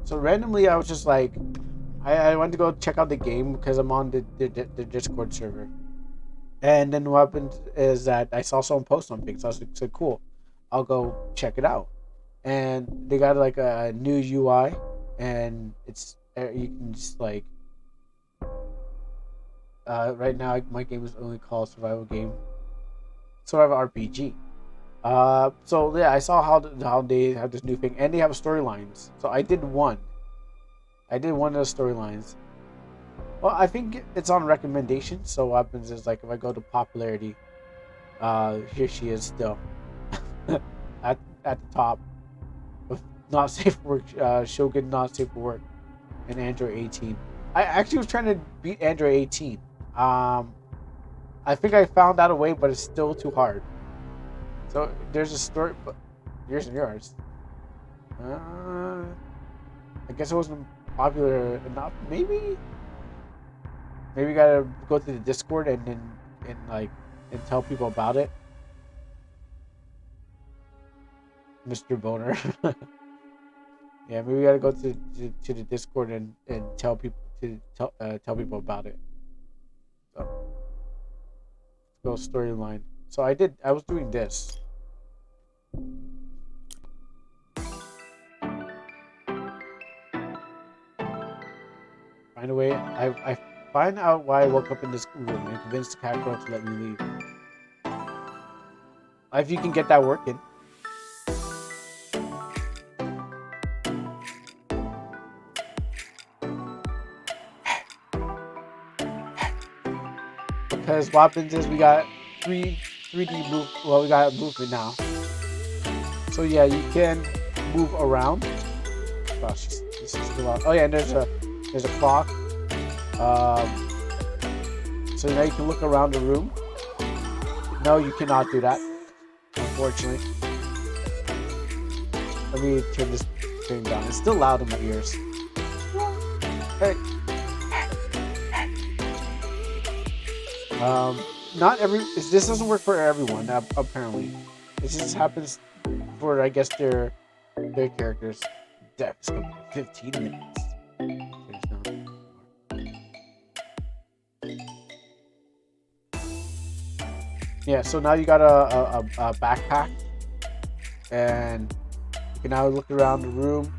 So randomly, I was just like, I went to go check out the game because I'm on the Discord server. And then what happened is that I saw someone post something, so I said, "Cool, I'll go check it out." And they got like a new UI, and it's you can just like right now my game is only called survival RPG. So yeah, I saw how they have this new thing, and they have storylines. So I did one of the storylines. Well, I think it's on recommendation. So what happens is like if I go to popularity, here she is still at the top of not safe for work. Shogun not safe for work and Android 18. I actually was trying to beat Android 18. Um, I think I found out a way, but it's still too hard. So there's a story, but yours and yours. Uh, I guess it wasn't popular enough. Maybe you gotta go to the Discord and like and tell people about it, Mr. Boner. Yeah, maybe we gotta go to the Discord and tell people tell people about it. So go storyline. So I was doing this. Find a way. I find out why I woke up in this room and convinced the cat girl to let me leave. If you can get that working. Because what happens is we got 3D move. Well, we got movement now. So yeah, you can move around. Gosh, this is too long. Oh yeah, and there's a clock. Um, so now you can look around the room. No, you cannot do that, unfortunately. Let me turn this thing down. It's still loud in my ears. Hey. Not every. This doesn't work for everyone. Apparently, it just happens for I guess their characters. That's gonna be 15 minutes. Yeah, so now you got a backpack, and you can now look around the room.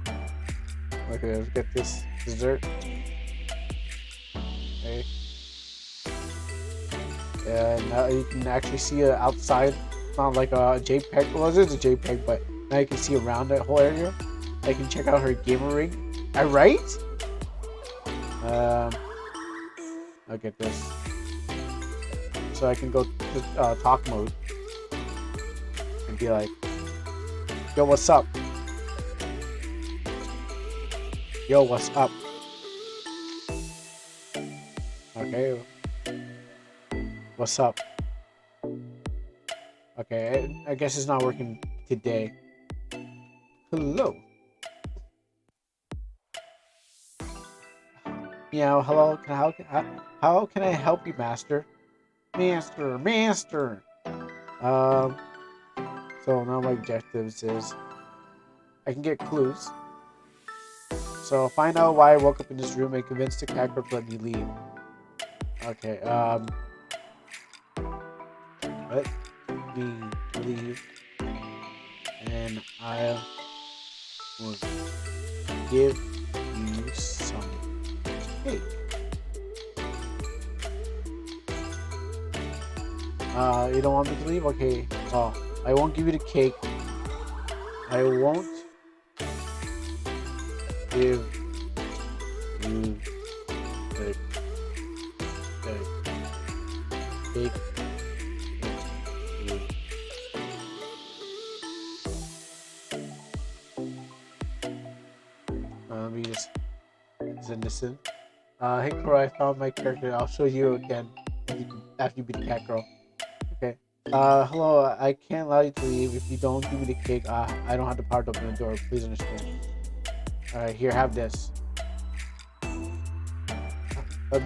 Okay, let's get this dessert. Okay. And now you can actually see outside. Not like a JPEG. Well, it is a JPEG, but now you can see around that whole area. I can check out her gamer ring. Alright? I'll get this. So I can go to talk mode and be like, yo, what's up? Yo, what's up? Okay. What's up? Okay, I guess it's not working today. Hello. Meow, hello. How can I help you, master? Master. Um, so now my objectives is I can get clues. So find out why I woke up in this room and convince the cat to let me leave. Okay, let me leave, and I will give you some cake. You don't want me to leave? Okay. Oh, I won't give you the cake. I won't give you the cake. Let me just send this in. Hey Crow, I found my character. I'll show you again after you beat the cat girl. Okay. Hello, I can't allow you to leave if you don't give me the cake. I don't have the power to open the door. Please understand. Alright, here, have this.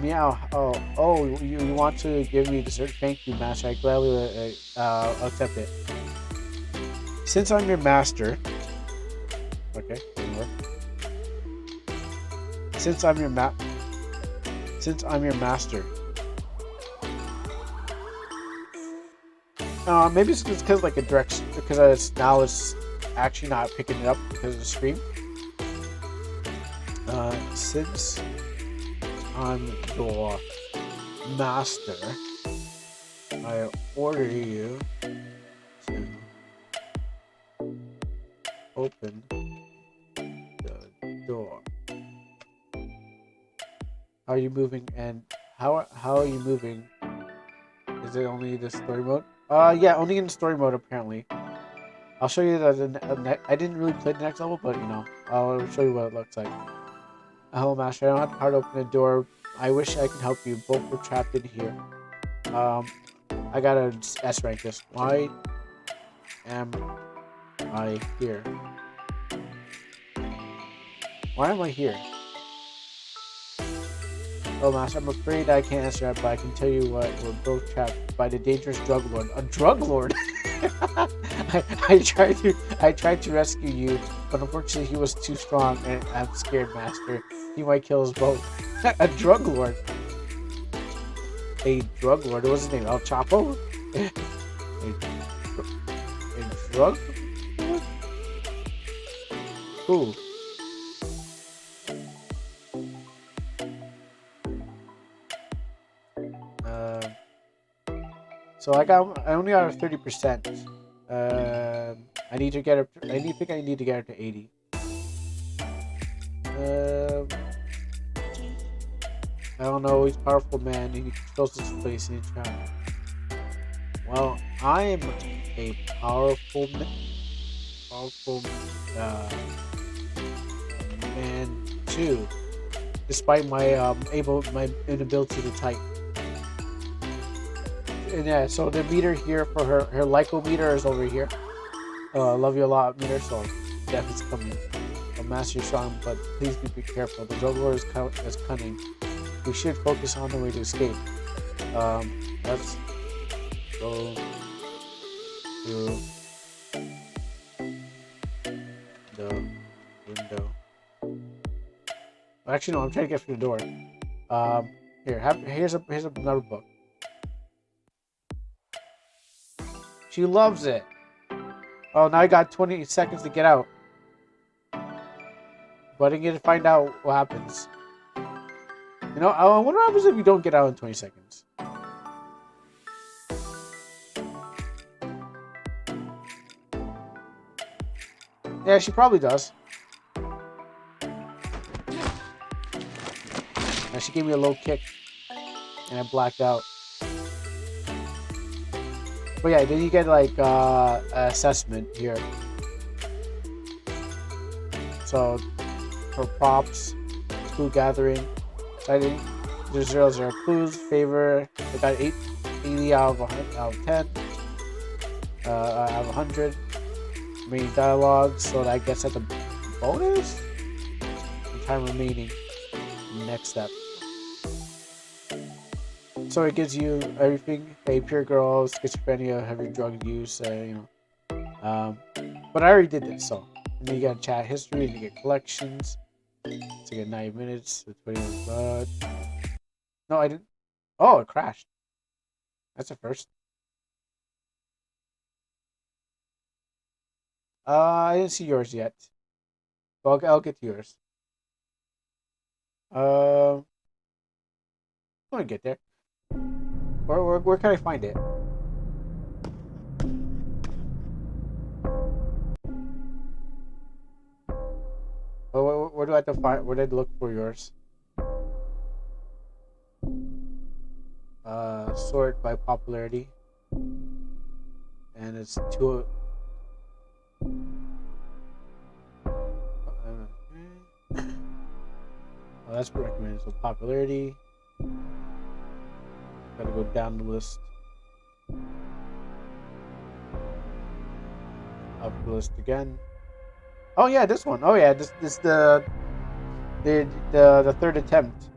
Meow. Oh, you want to give me dessert? Thank you, master. I gladly accept it. Since I'm your master. Okay, didn't work. Since I'm your master. Maybe it's because like it directs because it's actually not picking it up because of the stream. Since I'm your master, I order you to open the door. How are you moving? And how are you moving? Is it only the story mode? Yeah, only in story mode apparently. I'll show you I didn't really play the next level, but you know, I'll show you what it looks like. Hello, Master. I don't have the power to open the door. I wish I could help you. Both were trapped in here. I gotta S rank this. Why am I here? Why am I here? Oh, Master, I'm afraid I can't answer that, but I can tell you what, we're both trapped by the dangerous drug lord. A drug lord? I tried to rescue you, but unfortunately he was too strong, and I'm scared, Master. He might kill us both. A drug lord? A drug lord? What was his name? El Chapo? a drug lord? Who? So I only got 30%. I need to get her. I need to get her to 80. I don't know. He's a powerful man. He controls this place in town. Well, I am a powerful man too, despite my inability to type. And yeah, so the meter here for her Lyco meter is over here. Love you a lot meter, so death is coming. Master your strong, but please be careful. The drug lord is cunning. We should focus on the way to escape. Let's go through the window. Actually, no, I'm trying to get through the door. Here's another book. She loves it. Oh, now I got 20 seconds to get out. But I didn't get to find out what happens. You know, I wonder what happens if you don't get out in 20 seconds. Yeah, she probably does. Now she gave me a low kick. And I blacked out. But yeah, then you get like assessment here. So for props, clue gathering, citing, there's 0 clues, favor. I got 80 out of 10. Out of 100. Remaining dialogue, so that gets at the bonus. And time remaining. Next step. So it gives you everything: a pure girl, schizophrenia, heavy drug use, you know. But I already did this, so. And then you got chat history, and you get collections. So you get 90 minutes, 20 minutes. No, I didn't. Oh, it crashed. That's a first. I didn't see yours yet. But I'll get to yours. I'm gonna get there. Where can I find it? Where do I have to find? Where did I look for yours? Sort by popularity, and it's two. Oh, that's recommended. So popularity. Gotta go down the list. Up the list again. Oh yeah, this one. Oh yeah, this the third attempt.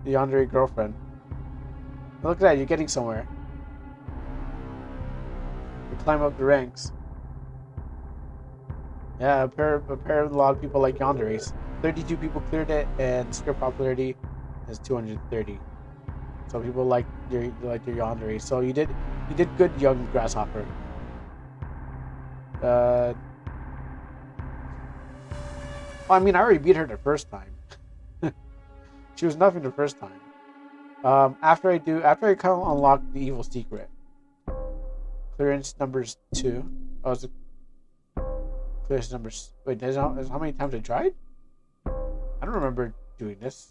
The Andre girlfriend. Look at that, you're getting somewhere. You climb up the ranks. Yeah, apparently a lot of people like Yandere's. 32 people cleared it, and secret popularity is 230. So people like your yandere. So you did good, young grasshopper. Well, I mean, I already beat her the first time. She was nothing the first time. After I kind of unlock the evil secret, clearance numbers 2. Oh, it's clearance numbers. Wait, that's how many times I tried? I don't remember doing this.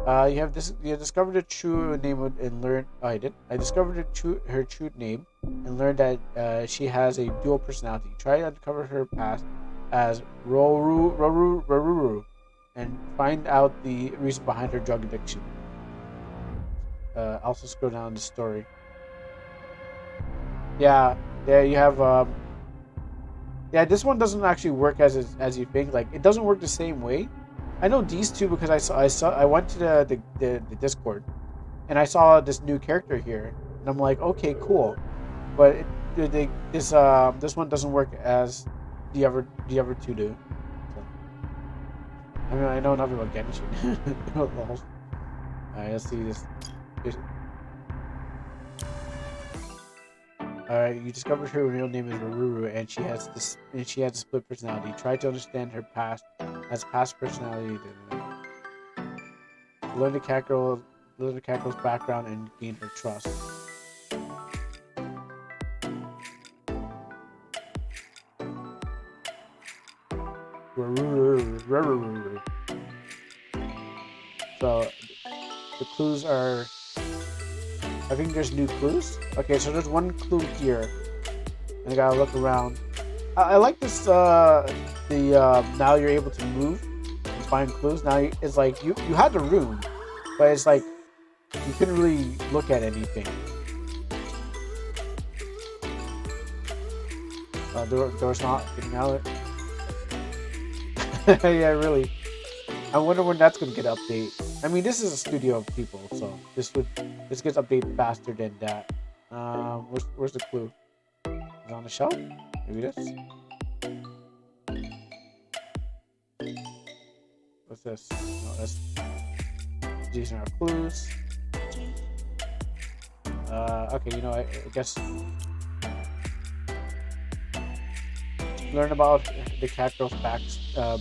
You have this. You discovered the true name and learned. Oh, I did. I discovered her true name and learned that she has a dual personality. Try to uncover her past as Roruru, and find out the reason behind her drug addiction. Also scroll down the story. Yeah, you have. Yeah, this one doesn't actually work as you think. Like, it doesn't work the same way. I know these two because I went to the Discord, and I saw this new character here, and I'm like, okay, cool, but this one doesn't work as the other two do. So, I mean, I know nothing about Genshin. Alright, let's see this. Alright, you discovered her real name is Roruru, and she has a split personality. Try to understand her past personality. Learn the Kakarot's background and gain her trust. So the clues are. I think there's new clues. Okay, so there's one clue here, and I gotta look around. I like this. Now you're able to move and find clues. Now it's like you had the room, but it's like you couldn't really look at anything. Door's not getting out. Yeah, really. I wonder when that's gonna get an update. I mean, this is a studio of people, so this gets updated faster than that. Where's the clue? Is it on the shelf? Maybe this. What's this? No, these are our clues. Okay, I guess learn about the cat girl's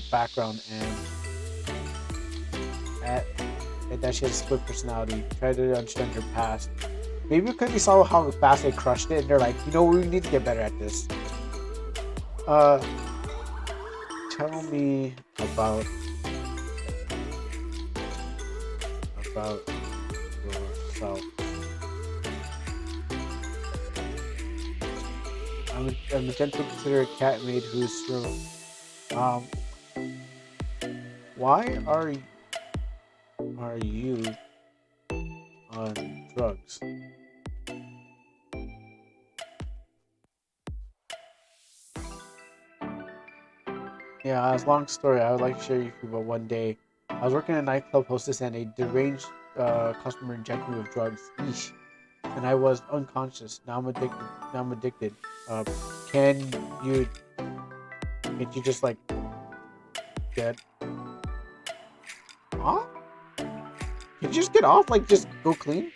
background and that she has a split personality. Try to understand her past. Maybe because you saw how fast they crushed it, and they're like, we need to get better at this. Tell me about yourself. I'm a gentle considerate cat maid who's strong. Why are you on drugs? Yeah, it's a long story. I would like to share with you about one day. I was working at a nightclub hostess and a deranged customer injected me with drugs. Eesh. And I was unconscious. Now I'm addicted. Can't you just like get off? Can you just get off? Like, just go clean?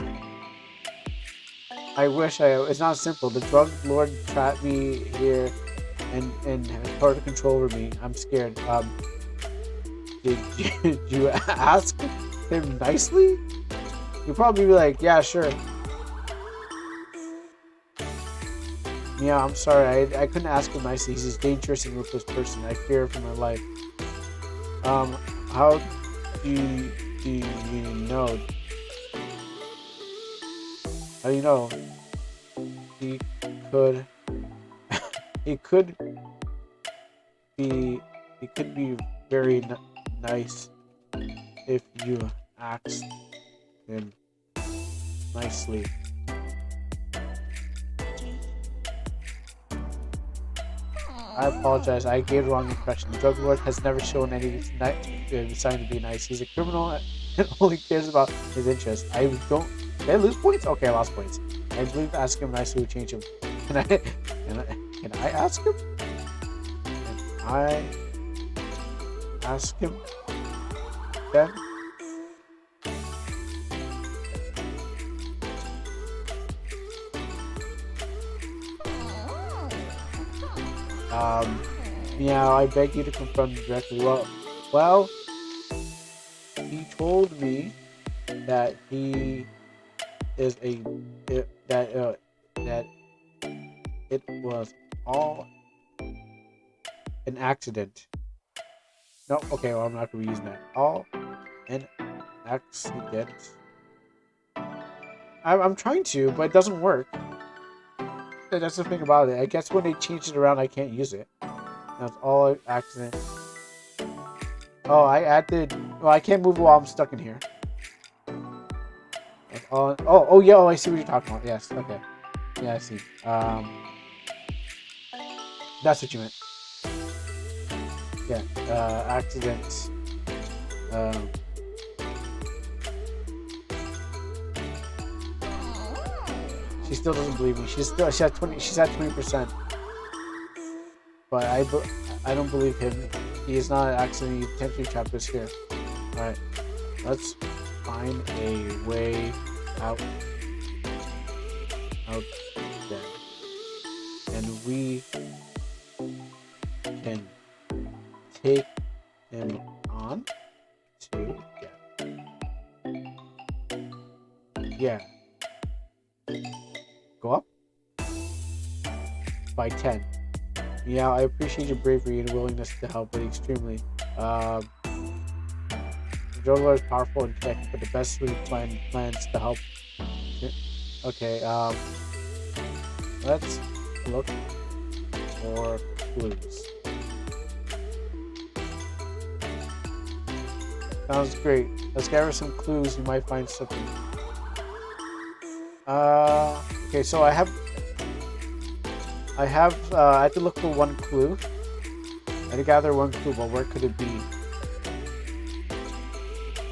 I wish it's not simple. The drug lord trapped me here and has total control over me. I'm scared. Did you ask him nicely? You'll probably be like, yeah, sure. Yeah, I'm sorry. I couldn't ask him nicely. He's a dangerous and ruthless person. I fear for my life. How do you know? How do you know? He could be very nice if you asked him nicely. I apologize. I gave the wrong impression. The drug lord has never shown any sign to be nice. He's a criminal and only cares about his interests. Did I lose points? Okay, I lost points. I believe asking him nicely would change him. Can I ask him? ask him then. Yeah, I beg you to confront him directly. Well, he told me that he is that it was all an accident. No, okay, well, I'm not gonna be using that. All an accident. I'm trying to, but it doesn't work. That's the thing about it. I guess when they change it around, I can't use it. That's all an accident. Oh, I added. Well, I can't move while I'm stuck in here. That's all. Oh, yeah. Oh, I see what you're talking about. Yes. Okay. Yeah, I see. That's what you meant. Yeah. Accidents. She still doesn't believe me. She's at 20%. But I don't believe him. He is not accidentally potentially trapped us here. Alright. Let's find a way out there. And we can take him on to yeah. Go up by 10. Yeah, I appreciate your bravery and willingness to help, but extremely. The Juggler is powerful and connected, but the best suite plans to help. Okay, let's look for clues. Sounds great. Let's gather some clues. You might find something. Okay, so I have to look for one clue. I had to gather one clue, but where could it be?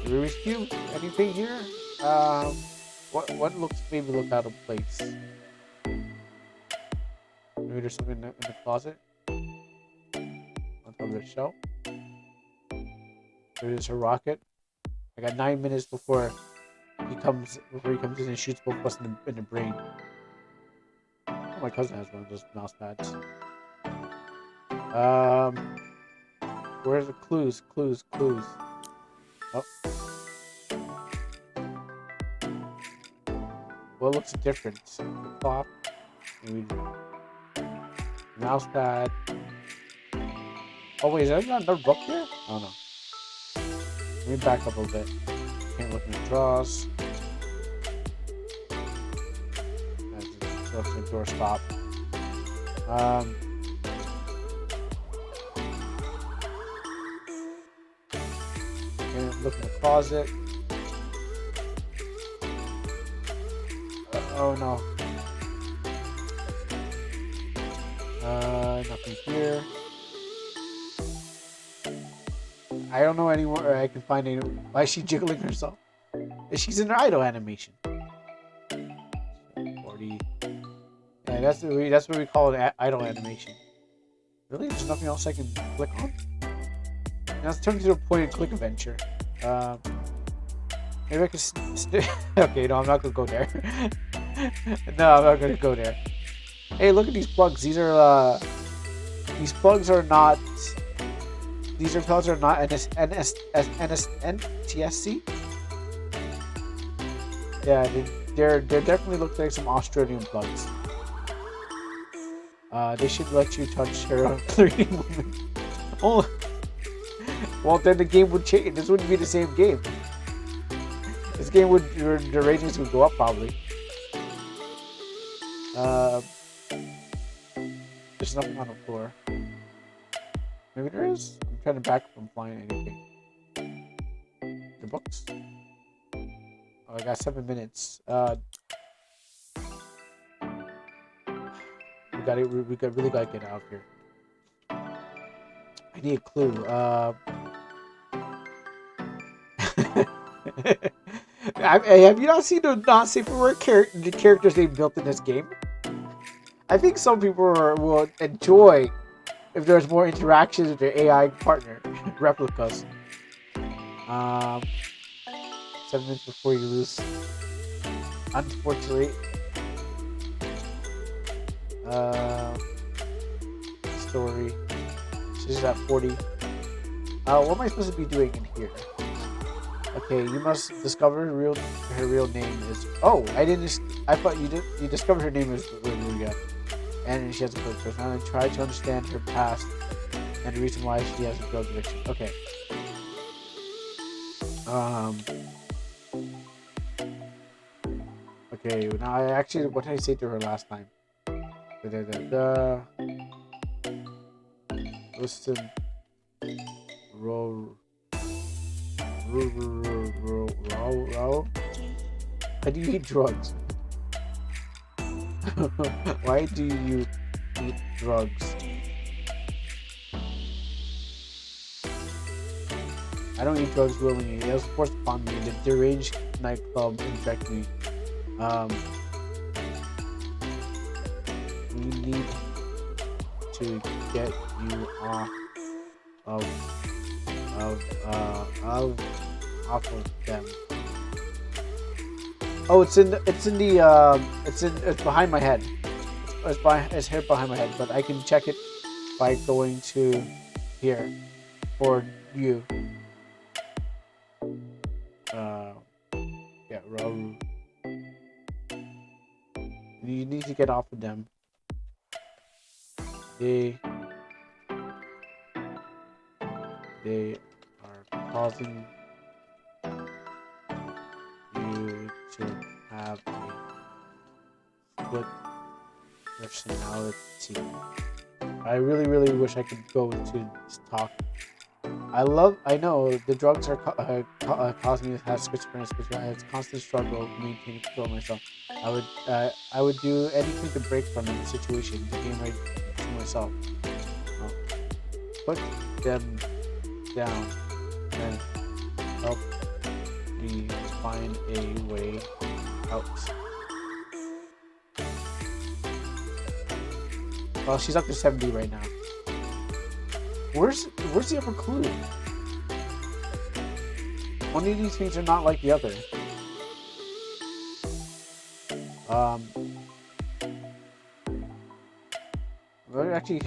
Rubik's Cube? Anything here? What looks out of place? Maybe there's something in the closet? On top of the shelf? There's a rocket. I got 9 minutes before he comes in and shoots both of us in the brain. Oh, my cousin has one of those mouse pads. Where's the clues? Clues. Oh. What looks different? The clock. Maybe the mouse pad. Oh wait, is there another book here? Oh no. Let me back up a bit. Can't look in the drawers. That's the door stop. Can't look in the closet. Oh no. Nothing here. I don't know anywhere I can find any. Why is she jiggling herself? She's in her idle animation. 40. Yeah, that's what we call it, idle animation. Really? There's nothing else I can click on? Now let's turn to a point and click adventure. Maybe I can okay, no, I'm not gonna go there. No, I'm not gonna go there. Hey, look at these plugs. These plugs are not. These plugs are not NTSC. Yeah, they definitely look like some Australian plugs. They should let you touch her on 3D movement. Oh, well then the game would change. This wouldn't be the same game. This game the ratings would go up probably. There's nothing on the floor. Maybe there is? I'm trying to back from flying anything. The books? Oh, I got 7 minutes. We really gotta get out of here. I need a clue. Have you not seen the non-safe for work the characters they built in this game? I think some people will enjoy if there's more interactions with their AI partner. replicas. 7 minutes before you lose. Unfortunately. Story. She's at 40. What am I supposed to be doing in here? Okay, you must discover her real name is. Oh, I thought you discovered her name is Ruga, and she has a good personality. Try to understand her past and the reason why she has a drug addiction. Okay. Okay. Now what did I say to her last time? Listen. Row. Why do you eat drugs? Why do you eat drugs? I don't eat drugs willingly. It was forced upon me. The deranged nightclub infected me. We need to get you off of them. Oh, it's behind my head. It's here behind my head, but I can check it by going to here for you. Yeah, Raul. You need to get off of them. They are causing you to have a split personality. I really, really wish I could go into this talk. I know the drugs are causing me to have schizophrenia. It's a constant struggle maintaining control of myself. I would do anything to break from the situation, to gain right to myself. Put them down and help me find a way out. Well, she's up to 70 right now. Where's the other clue? One of these things are not like the other. Let's actually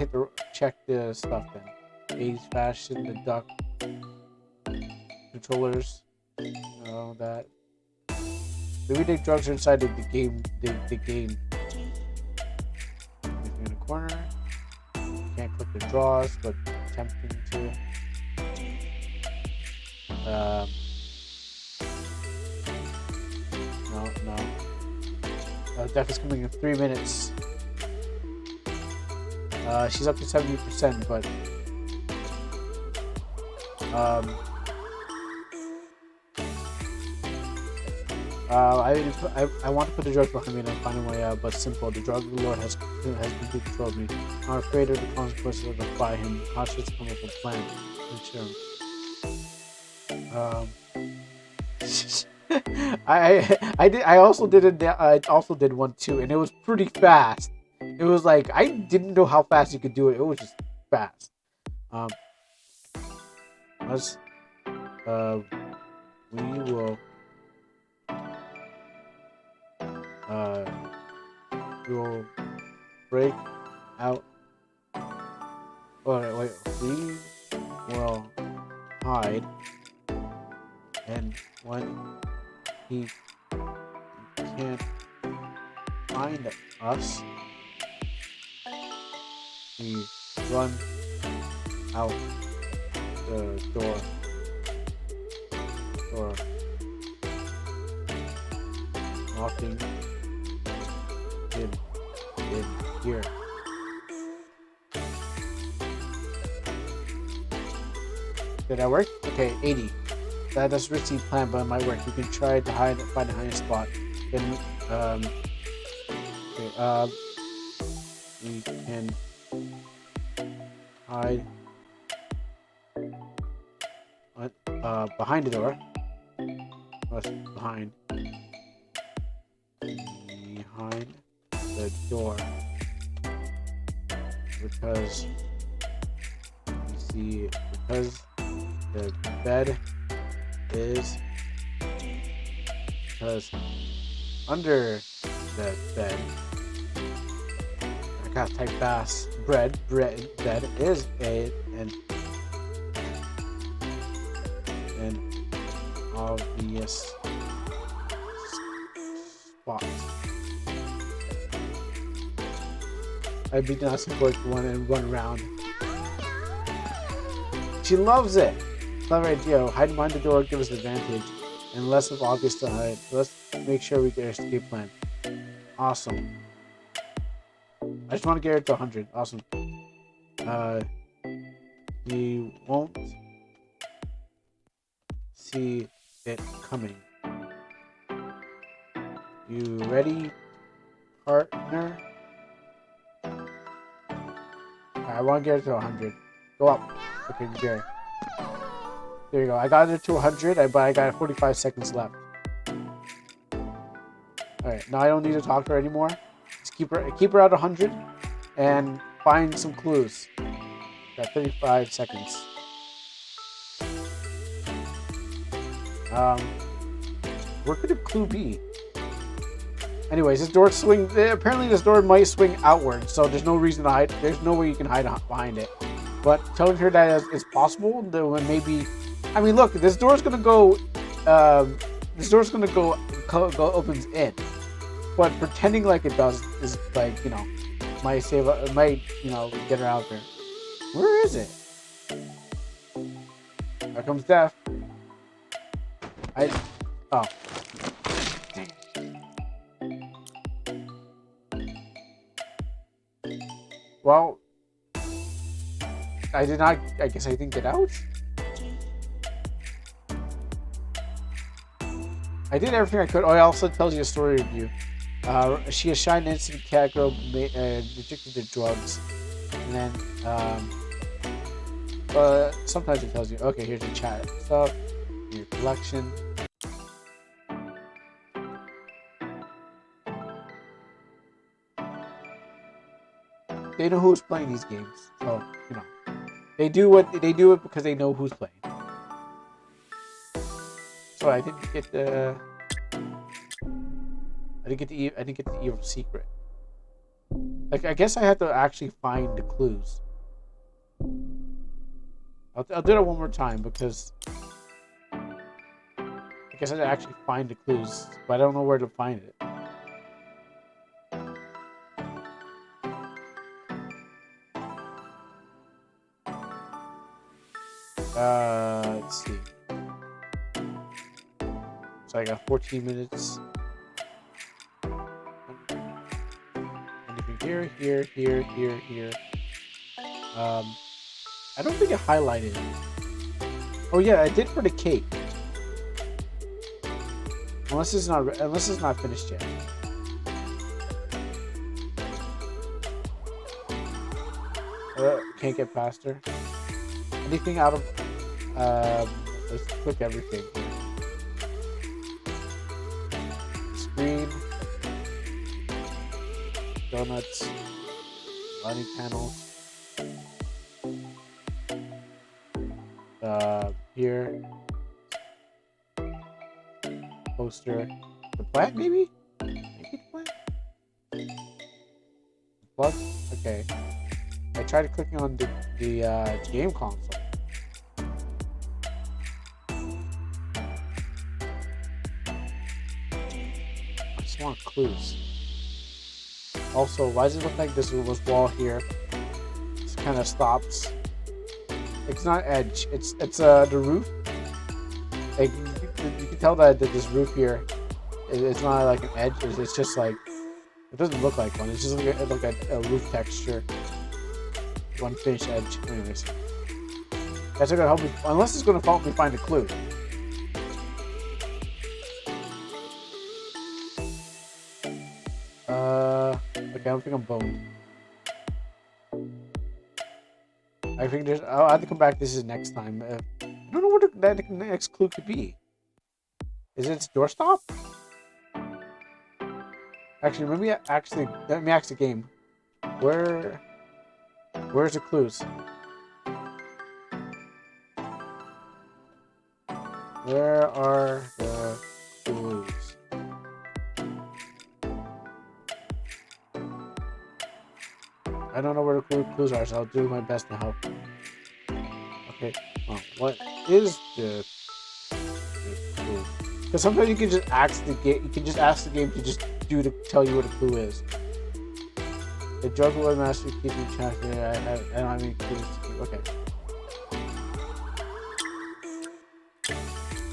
check the stuff then. Age, fashion, the duck, controllers, that. The everyday drugs are inside of the game. The game. Anything in the corner. Can't click the draws, but attempting to. No. Death is coming in 3 minutes. She's up to 70%, but I want to put the drugs behind me and find a way out, but simple. The drug lord has completely controlled me. I'm not afraid of the consequences of defy him. Cautious to come up with a plan. I also did one too, and it was pretty fast. It was like I didn't know how fast you could do it. It was just fast. We will break out. Wait. We will hide, and when he can't find us, we run out the door. Locking in here. Did that work? Okay, 80. That's a risky plan, but it might work. You can try to find a hiding spot. Then, we can hide behind the door. What's behind? Behind the door, because the bed is because under the bed, I gotta type fast. Bed is an obvious spot. I'd be nice to work one and run around. She loves it. Clever idea. Hide behind the door gives us advantage, and less of obvious to hide. Let's make sure we get our escape plan. Awesome. I just want to get her to 100. Awesome. You won't see it coming. You ready, partner? I want to get her to 100. Go up. Okay, there. There you go. I got her to 100, but I got 45 seconds left. Alright, now I don't need to talk to her anymore. Just keep her at 100 and find some clues. Got 35 seconds. Where could a clue be? Anyways, this door apparently this door might swing outward, so there's no reason to hide. There's no way you can hide behind it. But telling her that it's possible, then maybe. I mean, look, this door's gonna go. This door's gonna go opens in, but pretending like it does is like, might get her out there. Where is it? Here comes Death. Oh. Dang it. Well, I guess I didn't get out. I did everything I could. Oh, it also tells you a story review. She is shy and innocent cat girl addicted to drugs. And then, sometimes it tells you, okay, here's your chat stuff, your collection. They know who's playing these games, so they do it because they know who's playing. So I didn't get the evil secret. Like, I guess I had to actually find the clues. I'll do that one more time because I guess I had to actually find the clues, but I don't know where to find it. Let's see. So I got 14 minutes. Anything here. I don't think I highlighted it. Oh yeah, I did for the cake. Unless it's not finished yet. Can't get faster. Anything out of let's click everything here. Screen, donuts, lighting panel, here, poster, the plant maybe the plant? Plug? Okay. I tried clicking on the game console. I just want clues. Also, why does it look like this wall here? It kind of stops. It's not edge. It's the roof. Like you can tell that this roof here, it's not like an edge. It's just like, it doesn't look like one. It's just like a roof texture. One finished edge. Anyways, that's not gonna help me unless it's gonna help me find a clue. Okay, I don't think I'm boned. I think I'll have to come back. This is next time. I don't know what the next clue could be. Is it doorstop? Actually, let me ask the game. Where's the clues? Where are the clues? I don't know where the clues are, so I'll do my best to help. Okay. What is the clue? Because sometimes you can just ask the game. You can just ask the game to just tell you what a clue is. The drug lord master keeping track. I don't have any clues to keep. Okay.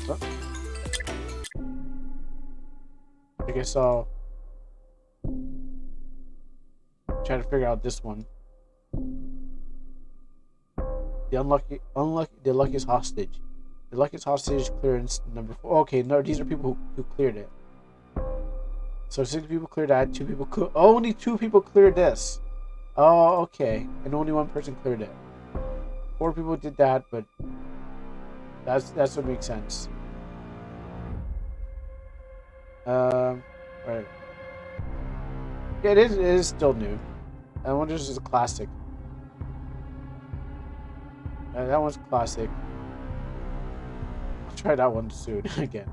Oh. I guess I'll try to figure out this one. The luckiest hostage. The luckiest hostage clearance number 4. Okay, no, these are people who cleared it. So 6 people cleared that. 2 people only 2 people cleared this. Oh, okay, and only 1 person cleared it. 4 people did that, but that's what makes sense. Right. Yeah, it is still new. I wonder if this is a classic. That one's classic. I'll try that one soon again.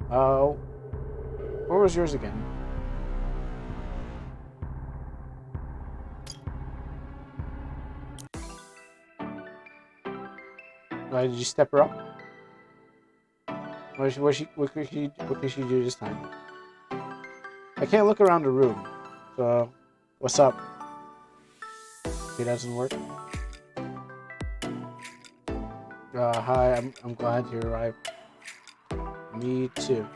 Where was yours again? Did you step her up? What could she do this time? I can't look around the room. So, what's up? Okay, that doesn't work. Hi, I'm glad you arrived. Me too.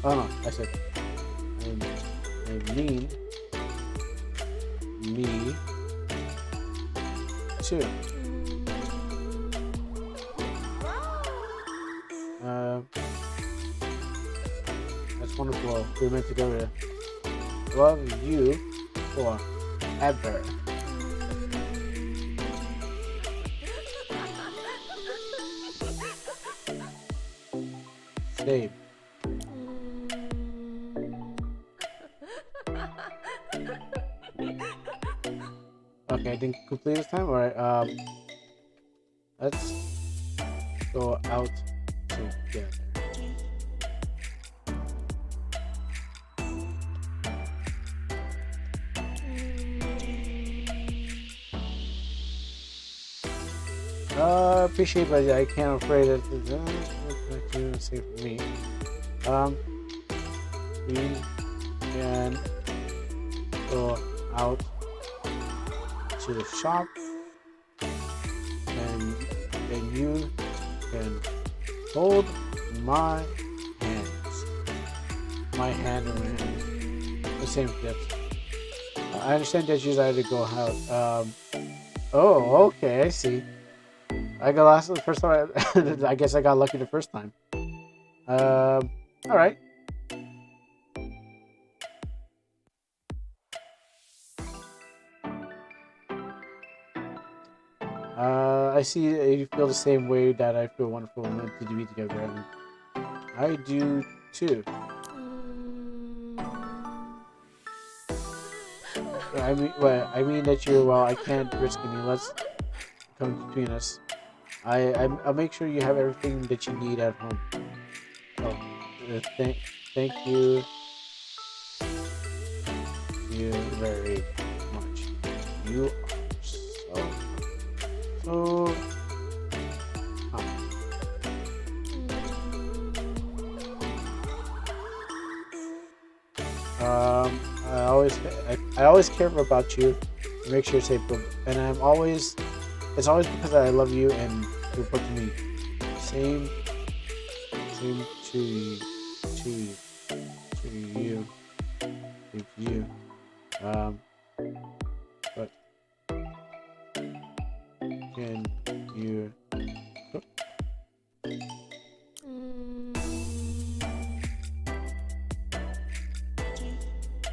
Oh no, I said I mean me too. That's wonderful. We're meant to go there. Love you forever. Same. Okay, I didn't complete this time. Alright, let's go out together. Appreciate, but I can't afraid that it's safe for me. We can go out to the shop, and you can hold my hands. My hand and my hand. The same tips. I understand that you decided to go out. Oh, okay, I see. I got lost the first time. I guess I got lucky the first time. Alright. I see you feel the same way that I feel wonderful and to be together. And I do too. I mean that you're well. I can't risk any. Let's come between us. I'll make sure you have everything that you need at home. Oh, thank you. You very much. You are so I always care about you. Make sure you're safe, and it's always because I love you and you're important to me. Same to you. But can you cook?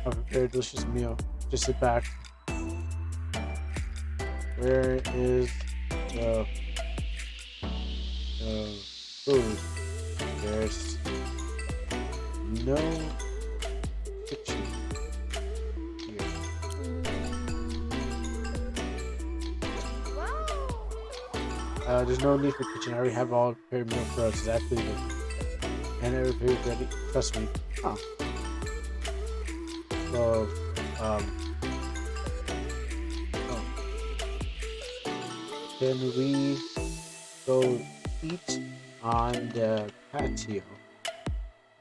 I'll prepare a delicious meal. Just sit back. Where is the food? There's no kitchen here. There's no need for kitchen. I already have all prepared meal for us. It's actually good. And everything's ready. Trust me. Oh. So, oh. Can we go eat on the patio?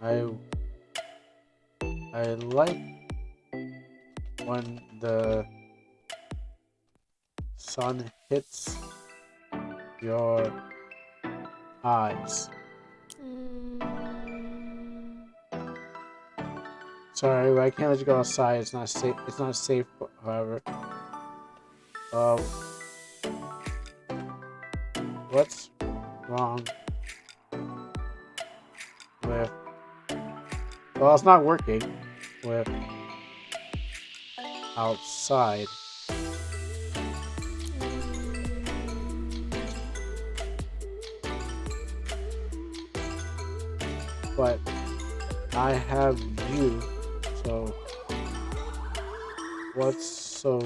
I like when the sun hits your eyes. Sorry, I can't let you go outside. It's not safe. It's not safe. However, um, what's wrong with? Well, it's not working with outside. But I have you, so what's so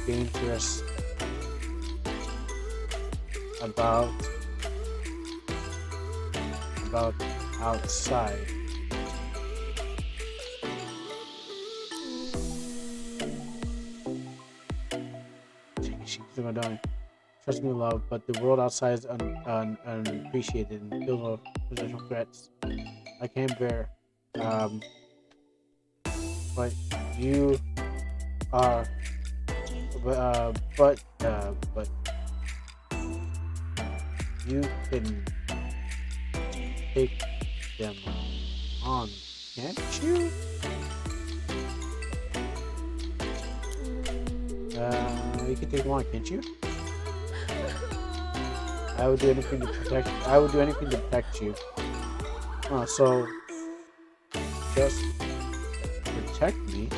dangerous about outside? She's going down. Trust me, love, but the world outside is unappreciated and filled with potential threats. I can't bear. But you are, but you can take them on, can't you? You can take them on, can't you? I would do anything to protect. I would do anything to protect you. So just protect me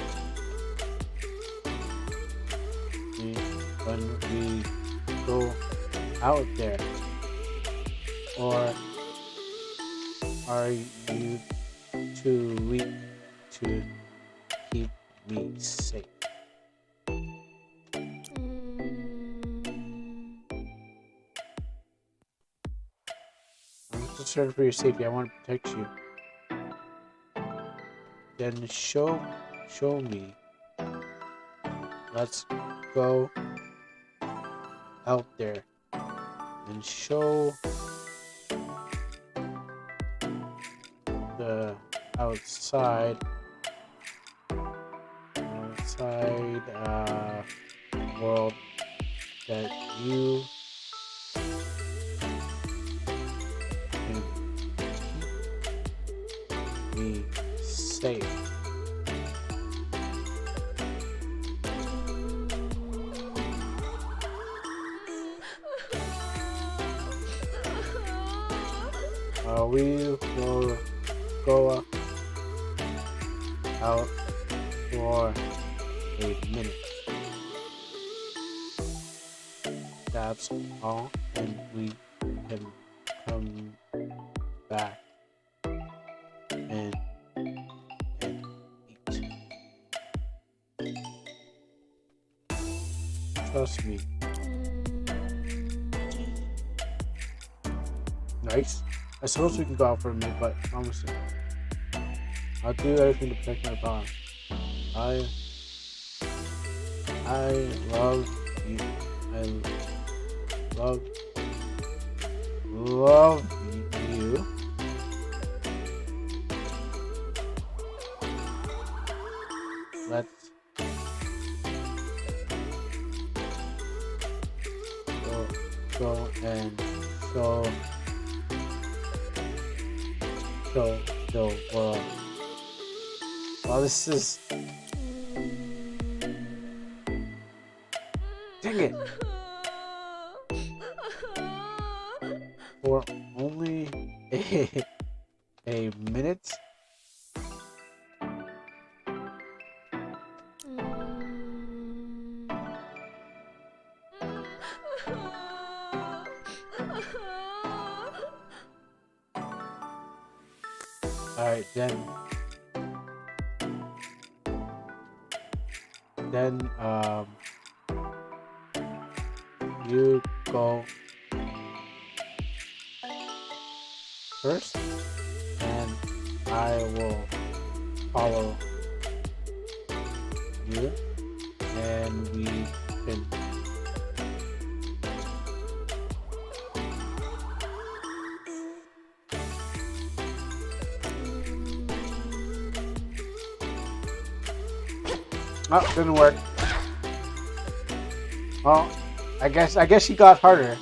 when we go out there, or are you too weak to keep me safe? I'm concerned for your safety. I want to protect you. Then show me. Let's go out there and show the outside world that you can keep me safe. We will go out for a minute. That's all, and we can come back and eat. Trust me. Nice. I suppose we can go out for a minute, but honestly, I'll do everything to protect my bond. I love you. I love you. Let's go and show the world. Well, this is... Dang it! For only a minute? Alright, then you go first, and I will follow you, and we can. Oh, didn't work. Well, I guess she got harder.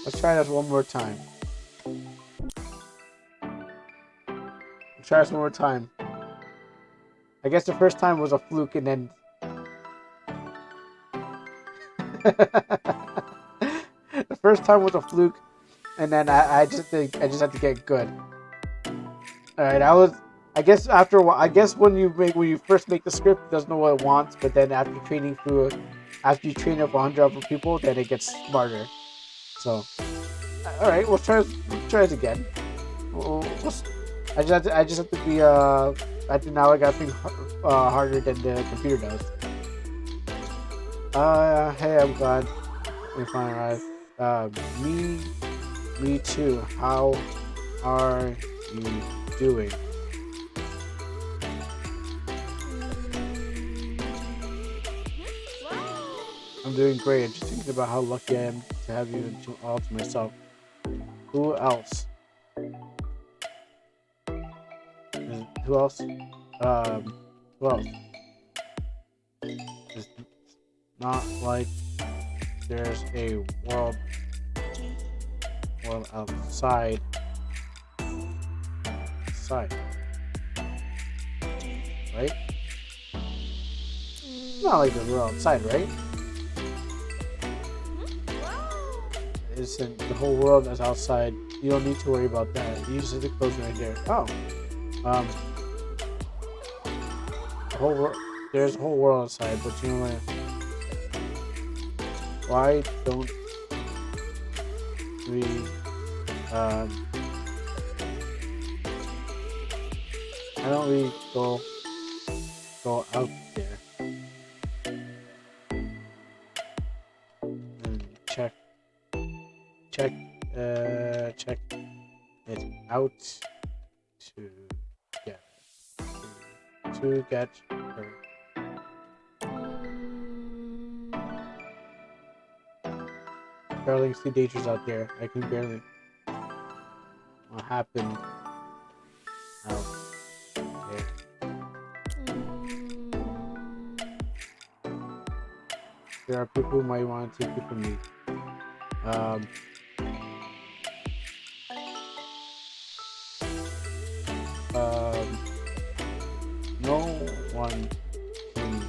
Let's try this one more time. Let's try this one more time. I guess the first time was a fluke, and then the first time was a fluke, and then I just think I just had to get good. All right, I guess after a while, I guess when you first make the script, it doesn't know what it wants, but then after after you train up 100 other people, then it gets smarter. So, all right, let's try it again. I just have to be I think now I got to think harder than the computer does. Hey, I'm glad we finally arrived. Me too. How are you doing? I'm doing great. I'm just thinking about how lucky I am to have you all to myself. Who else? Who else? Who else? It's not like there's a world outside. Right? Not like the world outside, right? Isn't the whole world is outside? You don't need to worry about that. You just have to close right there. Oh, the whole world. There's a whole world outside, but you know what? Why don't we? Why don't we go out there and check it out to get her. Barely see dangers out there. I can barely. What happened out there? There are people who might want to take it from me. No one can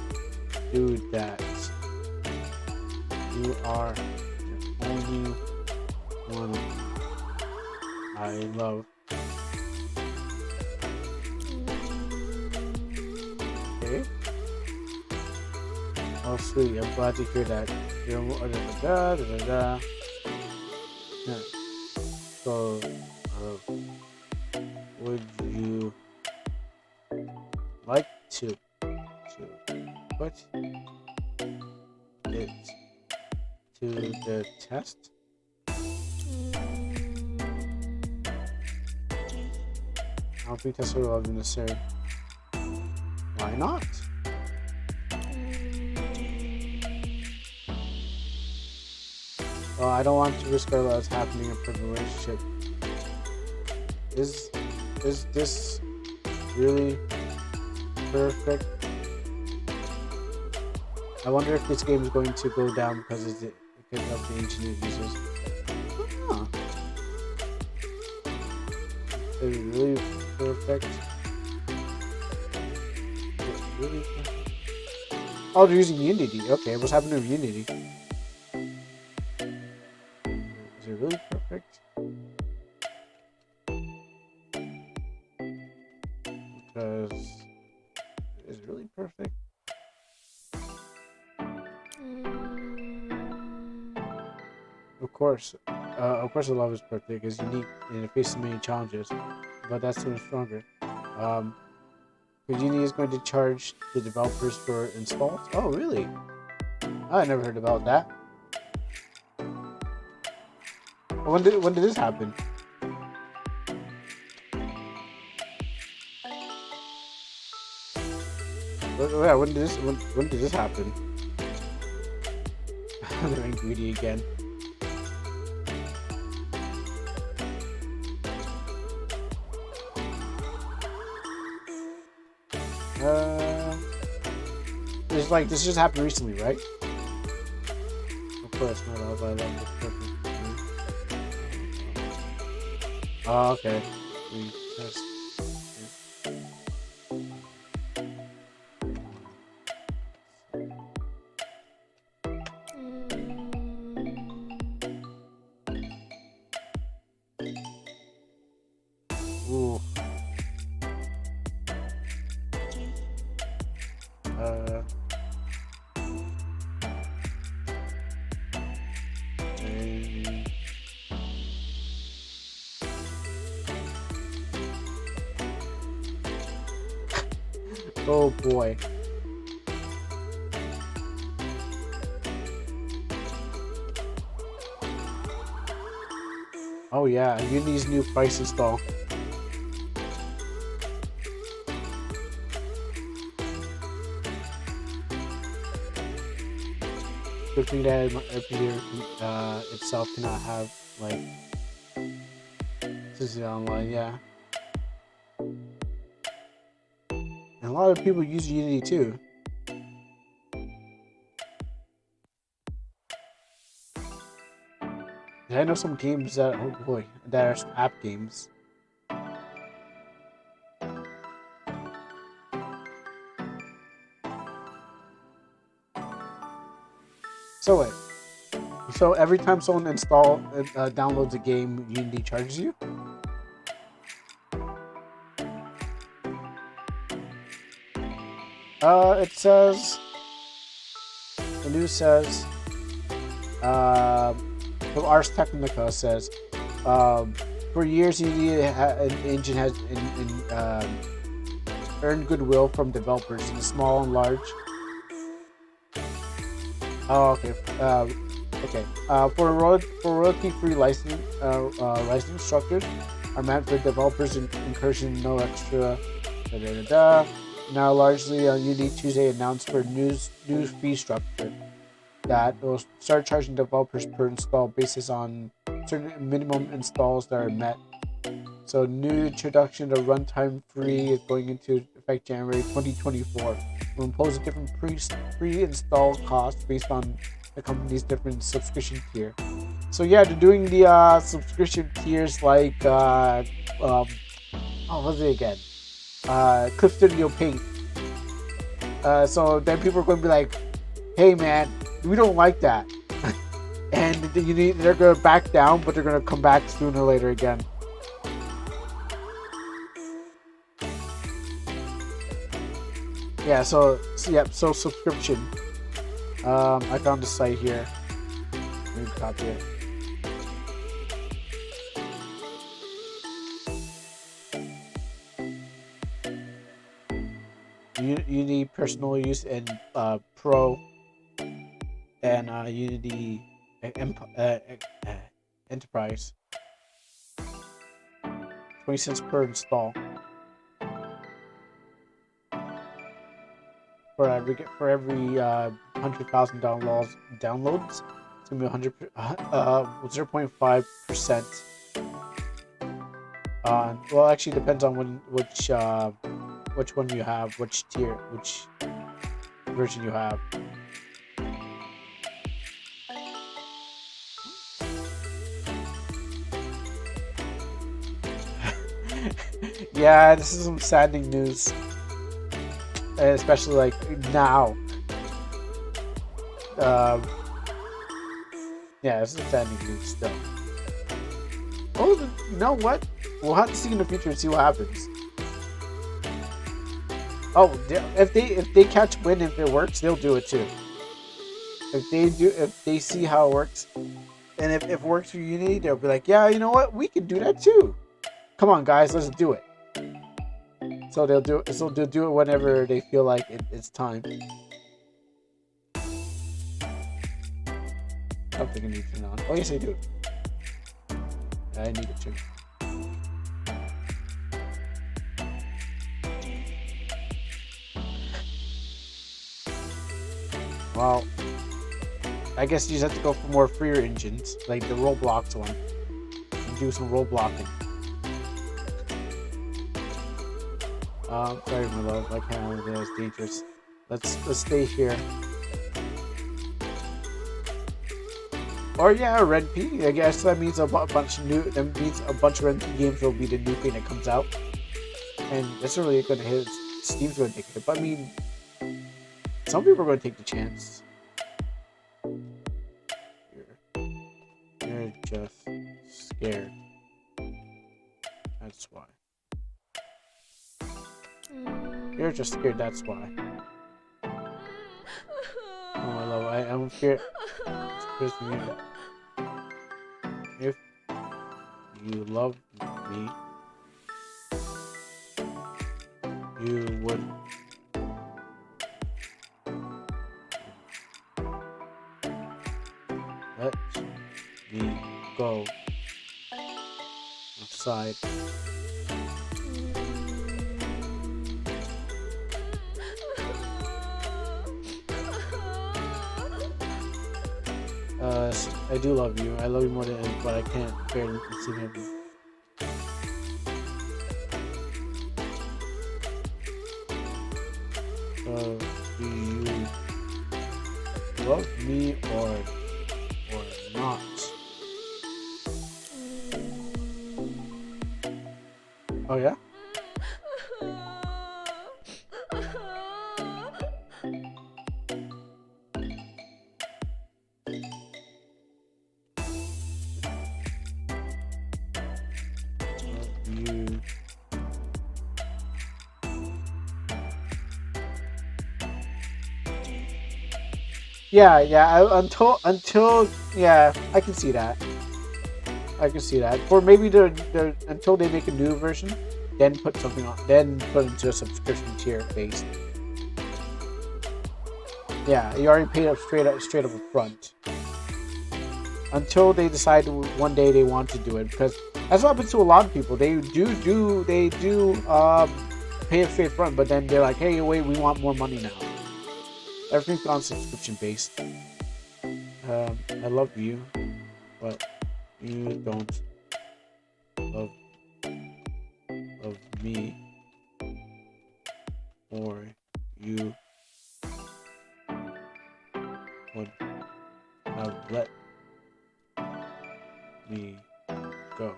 do that. You are the only one I love. Okay. Oh, sweet. I'm glad to hear that. Yeah. So, would you like to put it to the test? I don't think that's what I'm necessary. Why not? Well, I don't want to risk our lives happening in a relationship. Is this really perfect? I wonder if this game is going to go down because of the ancient users. Huh. Is it really perfect? Really perfect? Oh, they're using Unity. Okay, what's happening with Unity? Is it really perfect? Because is it really perfect? Of course, the love is perfect. It's unique and it faces many challenges, but that's so much stronger. Houdini is going to charge the developers for installs. Oh, really? I never heard about that. When did this happen? Yeah, when did this happen? They're being greedy again. It's like this just happened recently, right? Of course, not all by love. Oh, okay. Test. Ooh. Oh boy. Oh yeah, Unity's new price install. Good thing that RPG itself cannot have like this is online, yeah. And a lot of people use Unity too. And I know some games that oh boy, that are app games. So wait. So every time someone downloads a game, Unity charges you? It says the news says from Ars Technica says for years Unity engine has earned goodwill from developers in small and large. Oh, okay. Okay. For royalty-free licensing structures are meant for developers incursion no extra. Now, largely Unity Tuesday announced for new fee structure that will start charging developers per install basis on certain minimum installs that are met. So, new introduction of runtime free is going into effect January 2024. Will impose a different pre-install cost based on the company's different subscription tier. So yeah, they're doing the subscription tiers like what was it again? Clip Studio Paint. So then people are going to be like, "Hey man, we don't like that," and they're going to back down, but they're going to come back sooner or later again. Yeah, so subscription. I found the site here. Let me copy it. Unity personal use and Pro and Unity Enterprise. 20 cents per install. For every 100,000 downloads, it's gonna be 0.5%. Well, actually, it depends on which one you have, which tier, which version you have. Yeah, this is some saddening news. Especially like now. Yeah, this is saddening news still. Oh, you know what? We'll have to see in the future and see what happens. Oh, if they catch wind, if it works, they'll do it too. If they see how it works, and if it works for Unity, they'll be like, yeah, you know what? We can do that too. Come on, guys, let's do it. So they'll do it whenever they feel like it's time. I don't think I need to turn on. Oh yes, I do. I need it too. Well, I guess you just have to go for more freer engines, like the Roblox one, and do some Robloxing. Sorry, my love. I can't. That's dangerous. Let's stay here. Or yeah, Red P. I guess that means a bunch of new. That means a bunch of Red P games will be the new thing that comes out, and that's really going to hit. Steam's going to take it, but I mean, some people are going to take the chance. You're just scared. That's why. You're just scared. That's why. Oh my love, I'm scared. If you loved me, you would let me go outside. I do love you. I love you more than anything, but I can't bear to see him. Do you love me or not? Oh yeah? Yeah. Until yeah, I can see that. I can see that. Or maybe the until they make a new version, then put something on, then put into a subscription tier based. Yeah, you already paid up straight up front. Until they decide one day they want to do it, because that's what happens to a lot of people. They do pay up straight front, but then they're like, hey, wait, we want more money now. Everything's on subscription based. I love you, but you don't love me, or you would have let me go.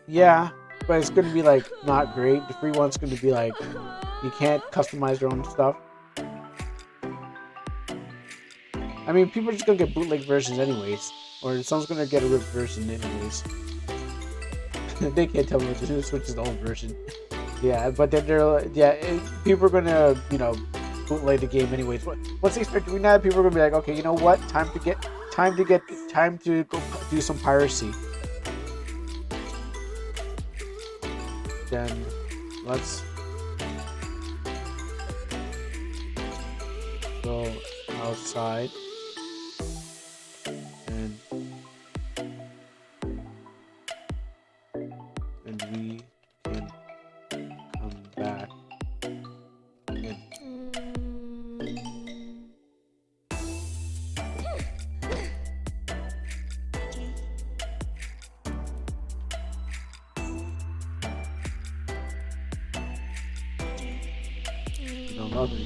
Yeah, but it's gonna be like not great. The free one's gonna be like you can't customize your own stuff. I mean, people are just gonna get bootleg versions anyways, or someone's gonna get a ripped version anyways. They can't tell me what to do. Switch is the old version. Yeah, but then people are gonna bootleg the game anyways. Once they start doing that, people are gonna be like, okay, you know what? Time to go do some piracy. Then let's go outside and we can come back in. You don't love me.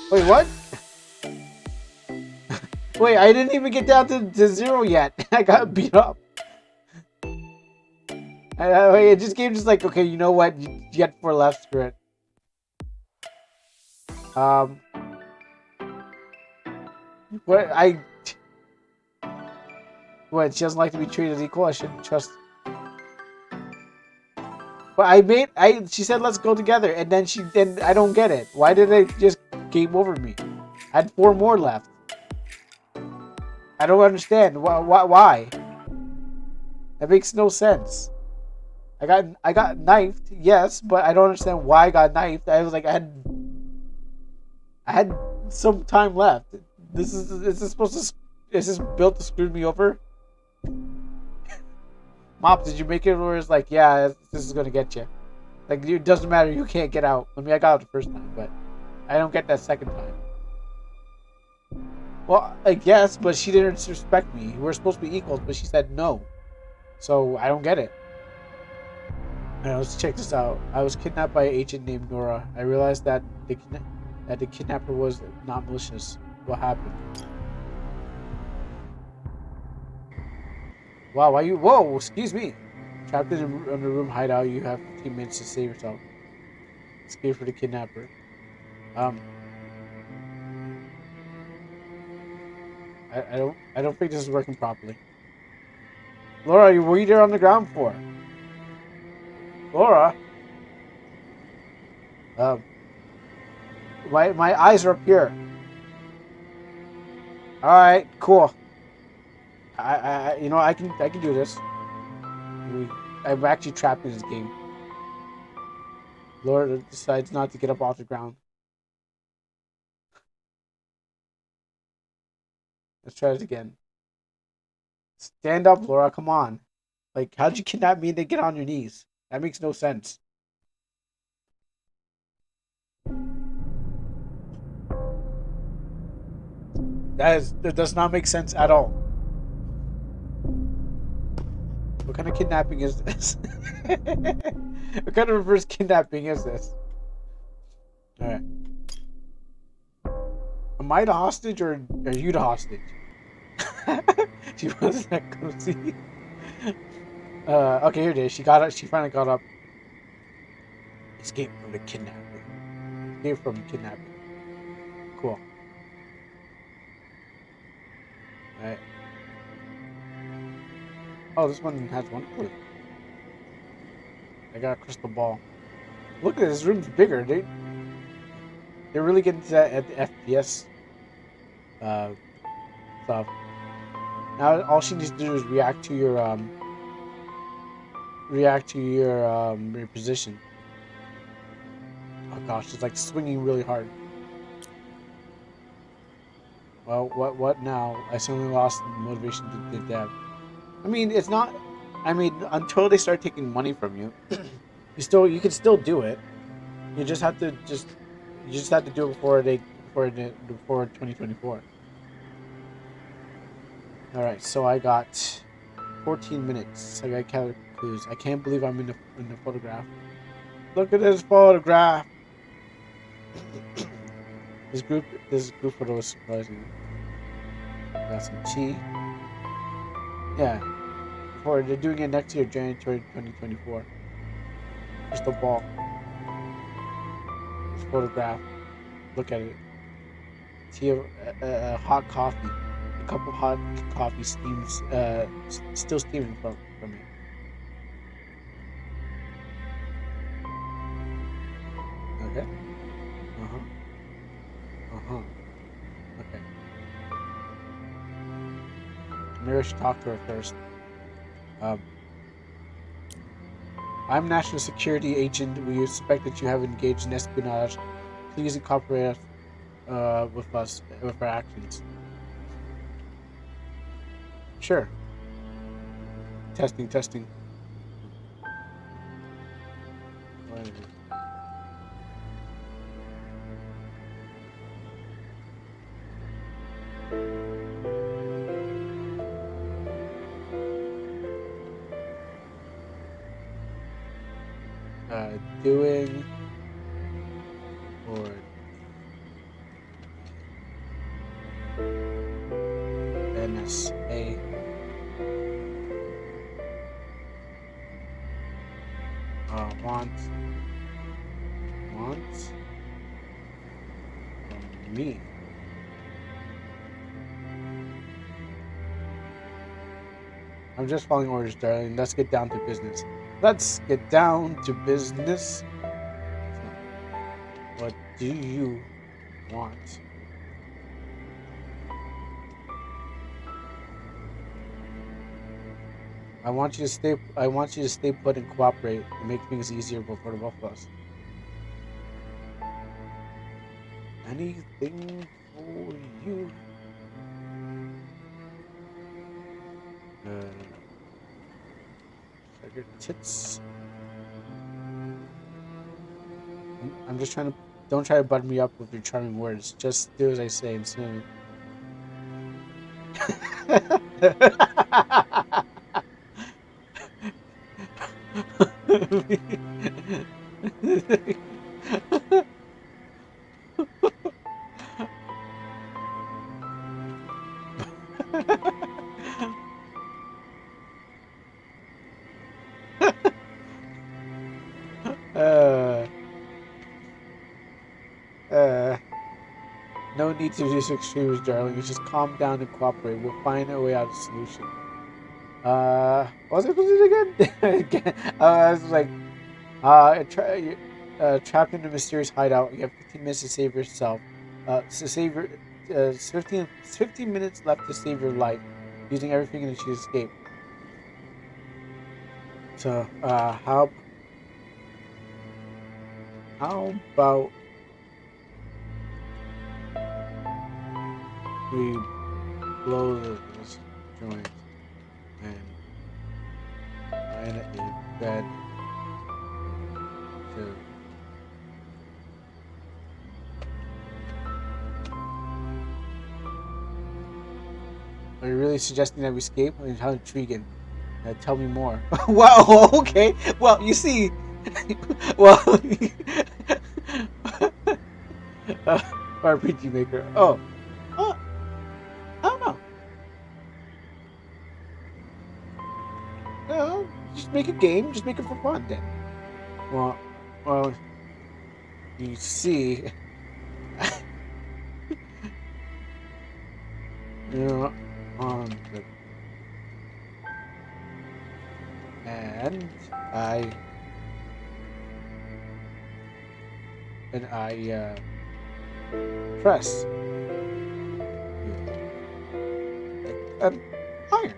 Wait, what? Wait, I didn't even get down to 0 yet. I got beat up. It just came just like, okay, you know what? You get 4 left, screw it. What, she doesn't like to be treated as equal? I shouldn't trust. But she said let's go together, and then I don't get it. Why did it just game over me? I had 4 more left. I don't understand. Why? That makes no sense. I got knifed, yes, but I don't understand why I got knifed. I was like I had some time left. Is this supposed to is this built to screw me over? Mop, did you make it where it's like, yeah, this is gonna get you? Like, it doesn't matter, you can't get out. I mean, I got out the first time, but I don't get that second time. Well, I guess, but she didn't respect me. We're supposed to be equals, but she said no. So I don't get it. Alright, let's check this out. I was kidnapped by an agent named Nora. I realized that the kidnapper was not malicious. What happened? Wow, why you? Whoa, excuse me. Trapped in a room hideout, you have 15 minutes to save yourself. Escape for the kidnapper. I don't think this is working properly. Laura, what are you there on the ground for? Laura? My eyes are up here. Alright, cool. You know, I can do this. I'm actually trapped in this game. Laura decides not to get up off the ground. Let's try it again. Stand up, Laura, come on. Like, how'd you kidnap me and then get on your knees? That makes no sense. That does not make sense at all. What kind of kidnapping is this? What kind of reverse kidnapping is this? Alright. Am I the hostage or are you the hostage? She wasn't that cozy. Okay, here it is. She got up. She finally got up. Escape from the kidnapper. Escape from kidnapping. Cool. Alright. Oh, this one has one clue. I got a crystal ball. Look at this room's bigger, dude. They're really getting to that at the FPS stuff. Now all she needs to do is react to your position. Oh gosh, it's like swinging really hard. Well, what now? I suddenly lost motivation to dev. I mean, it's not. I mean, until they start taking money from you, you can still do it. You just have to do it before 2024. All right, so I got 14 minutes. I got counter clues. I can't believe I'm in the photograph. Look at this photograph. This group photo is surprising. Got some tea. Yeah. They're doing it next year, January 2024. Crystal ball. This photograph. Look at it. Tea of hot coffee. A cup of hot coffee steams, still steaming from it. Okay. Okay. Maybe I should talk to her first. I'm National Security Agent. We suspect that you have engaged in espionage. Please cooperate with us with our actions. Sure. Testing. Doing or NSA wants from me. I'm just following orders, darling. Let's get down to business. Let's get down to business. What do you want? I want you to stay. I want you to stay put and cooperate and make things easier for the both of us. Anything for you. Suck your tits. I'm just trying to. Don't try to butter me up with your charming words. Just do as I say and soon. uh, uh, no need to use extremes, darling. Just calm down and cooperate. We'll find a way out of the solution. What was I supposed to do again? I was like, trapped in a mysterious hideout. You have 15 minutes to save yourself. To save your, 15 minutes left to save your life, using everything that you escape. So, how about we blow this joint and find a bed to. Are you really suggesting that we escape? I mean, how intriguing. Tell me more. Wow, okay. Well, you see. Well. RPG Maker. Oh. I don't know. Just make a game. Just make it for fun then. Well, you see. You're on the. And I press an iron,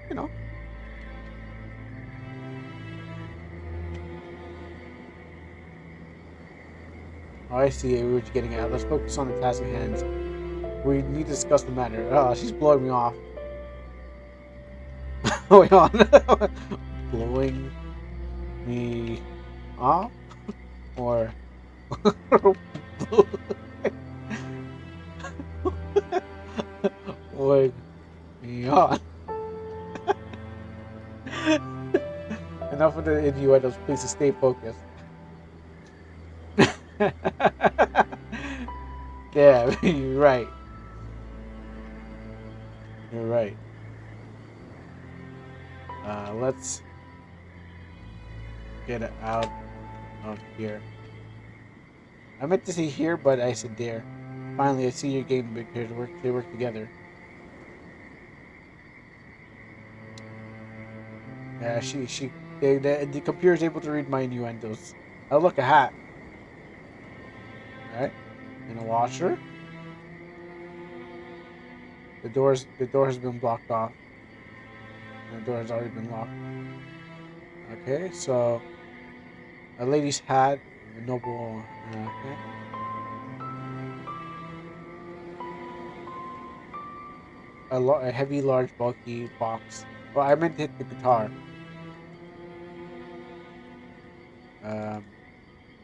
you know. Oh, I see what you're getting at. Let's focus on the task at hand. We need to discuss the matter. Oh, she's blowing me off. Wait on. Blowing me off? Or blowing me on? Enough of the innuendos, please stay focused. Yeah, you're right. You're right. Let's get it out of here. I meant to say here, but I said there. Finally, I see your game because they work together. Yeah, the computer is able to read my innuendos. Oh, look, a hat. All right, and a washer. The door has been blocked off. The door has already been locked. Okay, so a lady's hat, a noble hat. A heavy, large, bulky box. Well, I meant to hit the guitar.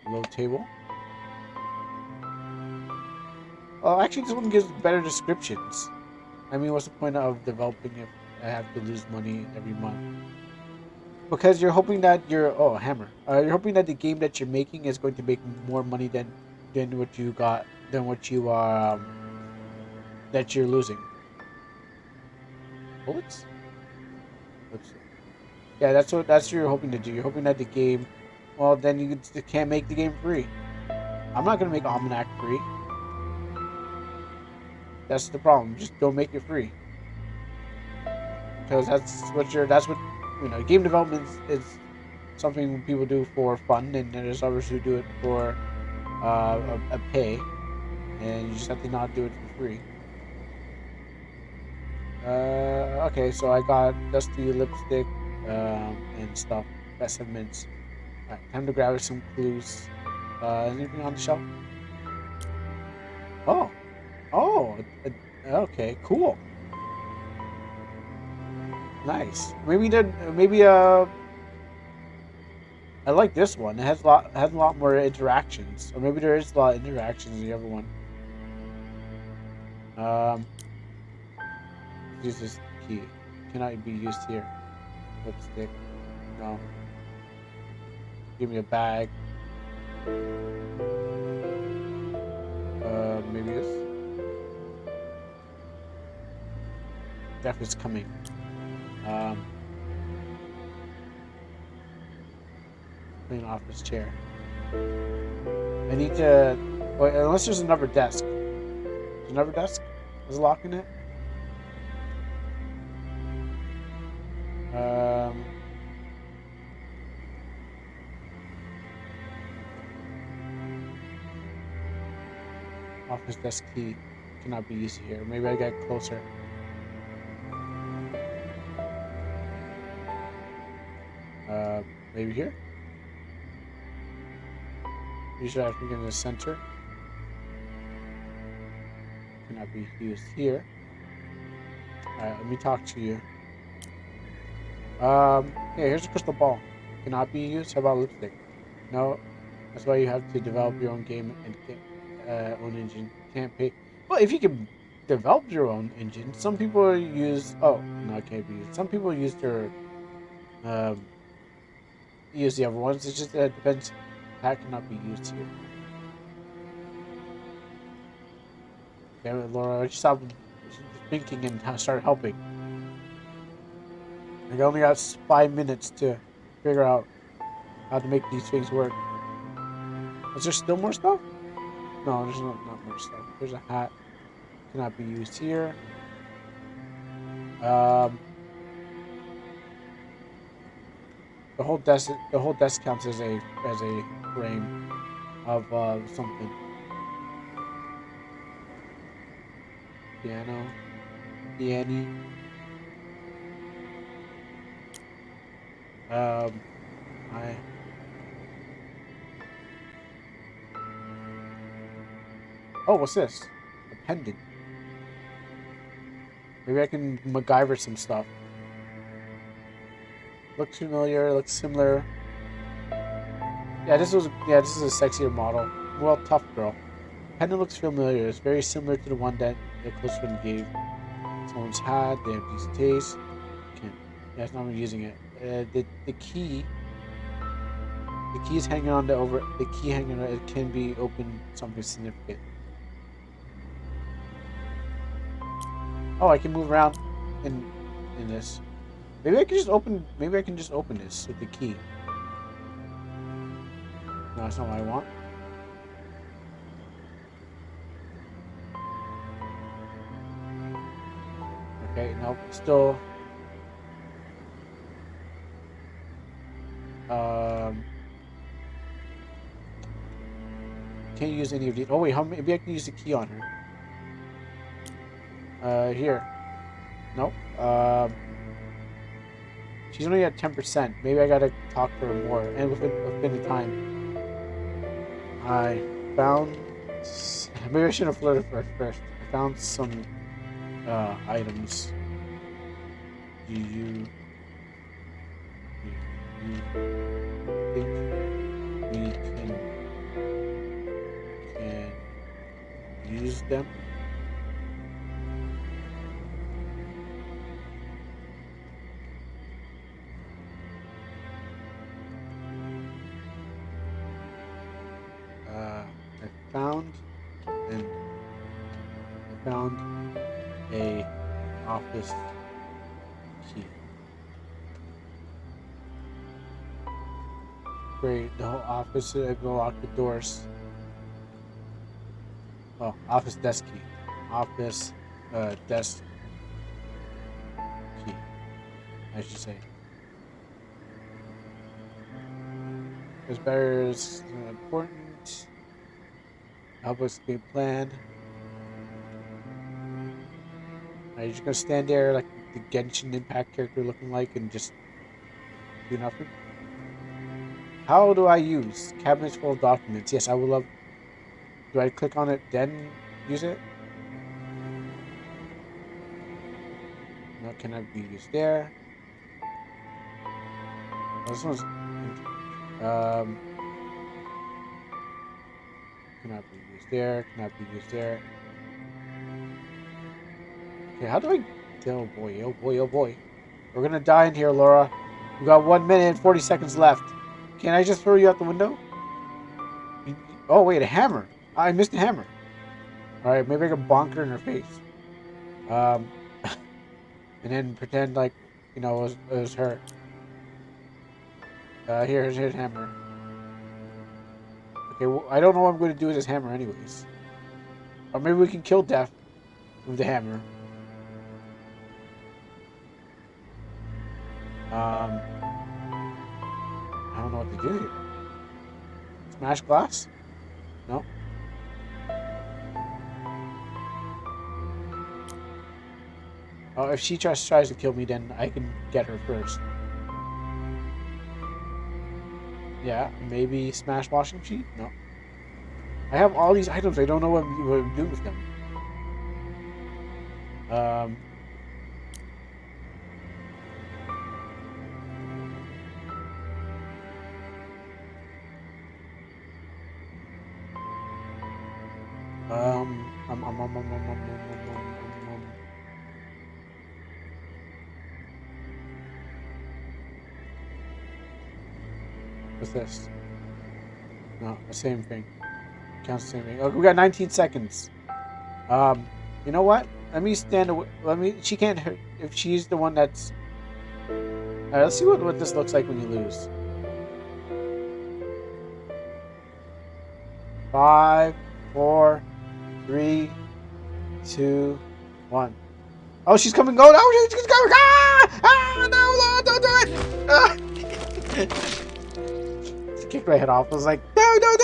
Low table. Oh, actually, this one gives better descriptions. I mean, what's the point of developing if I have to lose money every month? Because you're hoping that hammer. You're hoping that the game that you're making is going to make more money than what you got than what you that you're losing. Bullets. Let's see. Yeah, that's what you're hoping to do. You're hoping that the game, well, then you can't make the game free. I'm not gonna make Almanac free. That's the problem. Just don't make it free. because that's what game development is something people do for fun, and then there's others who do it for a pay, and you just have to not do it for free. Okay, so I got dusty lipstick and stuff, specimens. Alright, time to grab some clues. Anything on the shelf? Oh, oh, okay, cool, nice. Maybe I like this one. It has a lot more interactions, or maybe there is a lot of interactions in the other one. Um, use this key. Cannot be used here. Lipstick. No. Give me a bag. Maybe this. Jeff is coming. Clean off his chair. I need to. Wait, unless there's another desk. There's another desk? Is a lock in it? Office desk key cannot be used here. Maybe I get closer. Maybe here? Usually I think in the center. Cannot be used here. Alright, let me talk to you. Yeah, here's a crystal ball. Cannot be used. How about lipstick? No. That's why you have to develop your own game and own engine. Can't pay. Well, if you can develop your own engine, some people use. Oh no, it can't be used. Some people use their use the other ones. It just depends. That cannot be used here. Damn it, Laura! I just stopped thinking and started helping. I only got 5 minutes to figure out how to make these things work. Is there still more stuff? No, there's not more stuff. There's a hat. Cannot be used here. The whole desk counts as a frame of something. Piano. I. Oh, what's this? A pendant. Maybe I can MacGyver some stuff. Looks familiar. Looks similar. Yeah, this is a sexier model. Well, tough girl. Pendant looks familiar. It's very similar to the one that the close friend gave. Someone's had. They have these tastes. Can't. Yeah, it's not even using it. The key. The key is hanging on the key hanging on. It can be open something significant. Oh, I can move around in this. Maybe I can just open this with the key. No, that's not what I want. Okay, nope, still can't use any of these. Oh wait, maybe I can use the key on her. Here. Nope. She's only at 10%. Maybe I gotta talk to her more. And within the time. I found... Maybe I should have flirted first. I found some items. Do you think we can use them? I found a office key. Great, the whole office, I can lock the doors. Oh, office desk key. Office desk key. I should say. This barrier is important. Help us game plan. Are you just gonna stand there like the Genshin Impact character looking like and just do nothing? How do I use cabinets full of documents? Yes, I would love. Do I click on it then use it? No, cannot be used there. Oh, this one's cannot be used there. Cannot be used there. Okay, how do I? Oh boy! Oh boy! Oh boy! We're gonna die in here, Laura. We got 1 minute and 40 seconds left. Can I just throw you out the window? Oh wait, a hammer! I missed a hammer. All right, maybe I can bonk her in her face. Um, and then pretend like it was her. Here's hammer. Okay, well, I don't know what I'm going to do with this hammer, anyways. Or maybe we can kill Death with the hammer. I don't know what to do here. Smash glass? No. Oh, if she tries to kill me, then I can get her first. Yeah, maybe smash washing machine? No. I have all these items. I don't know what I'm doing with them. Um, um, um, um, um, um, um, um, um, um. What's this? No, the same thing. Counts the same thing. Okay, we got 19 seconds. You know what? Let me stand away. Let me. She can't hurt if she's the one that's. All right, let's see what this looks like when you lose. 5, 4, 3, 2, 1. Oh, she's coming. Go! No, she's coming. Ah! Ah! No, don't do it! She kicked my head off. I was like, no, no,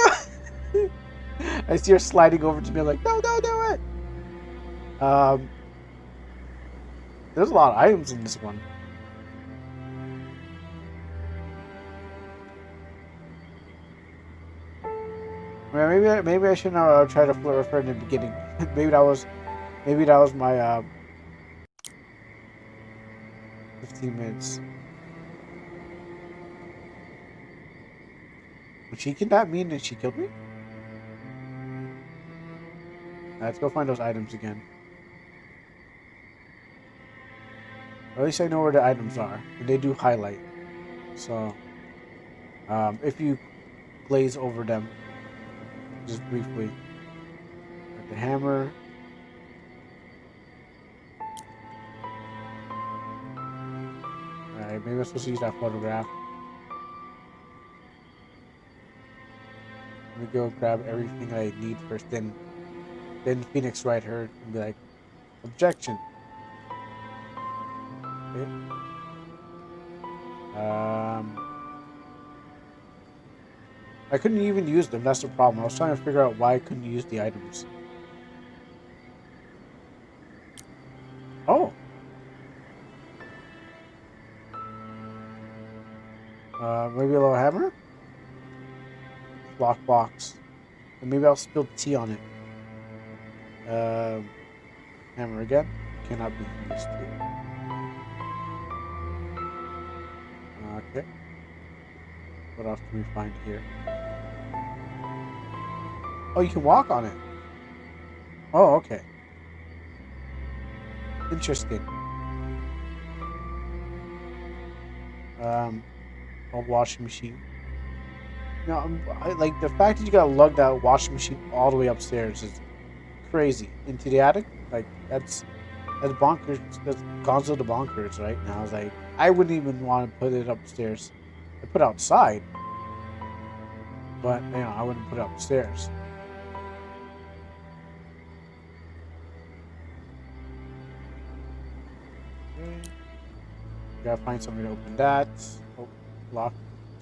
no! I see her sliding over to me. I'm like, no, don't do it! There's a lot of items in this one. Maybe I shouldn't have tried to flirt with her in the beginning. maybe that was my 15 minutes. Would she kidnap me and then she killed me? Let's go find those items again. At least I know where the items are, and they do highlight. So, if you glaze over them, just briefly. Like the hammer. Alright, maybe I'm supposed to use that photograph. Let me go grab everything I need first, then Phoenix write her and be like, objection. Okay. I couldn't even use them, that's the problem. I was trying to figure out why I couldn't use the items. Oh! Maybe a little hammer? Block box. And maybe I'll spill tea on it. Hammer again. Cannot be used here. Okay. What else can we find here? Oh, you can walk on it. Oh, okay. Interesting. A washing machine. No, like the fact that you gotta lug that washing machine all the way upstairs is crazy. Into the attic, like that's bonkers. That's Gonzo the bonkers, right? And I was like, I wouldn't even want to put it upstairs. I put it outside, but I wouldn't put it upstairs. gotta find something to open that. Oh, lock.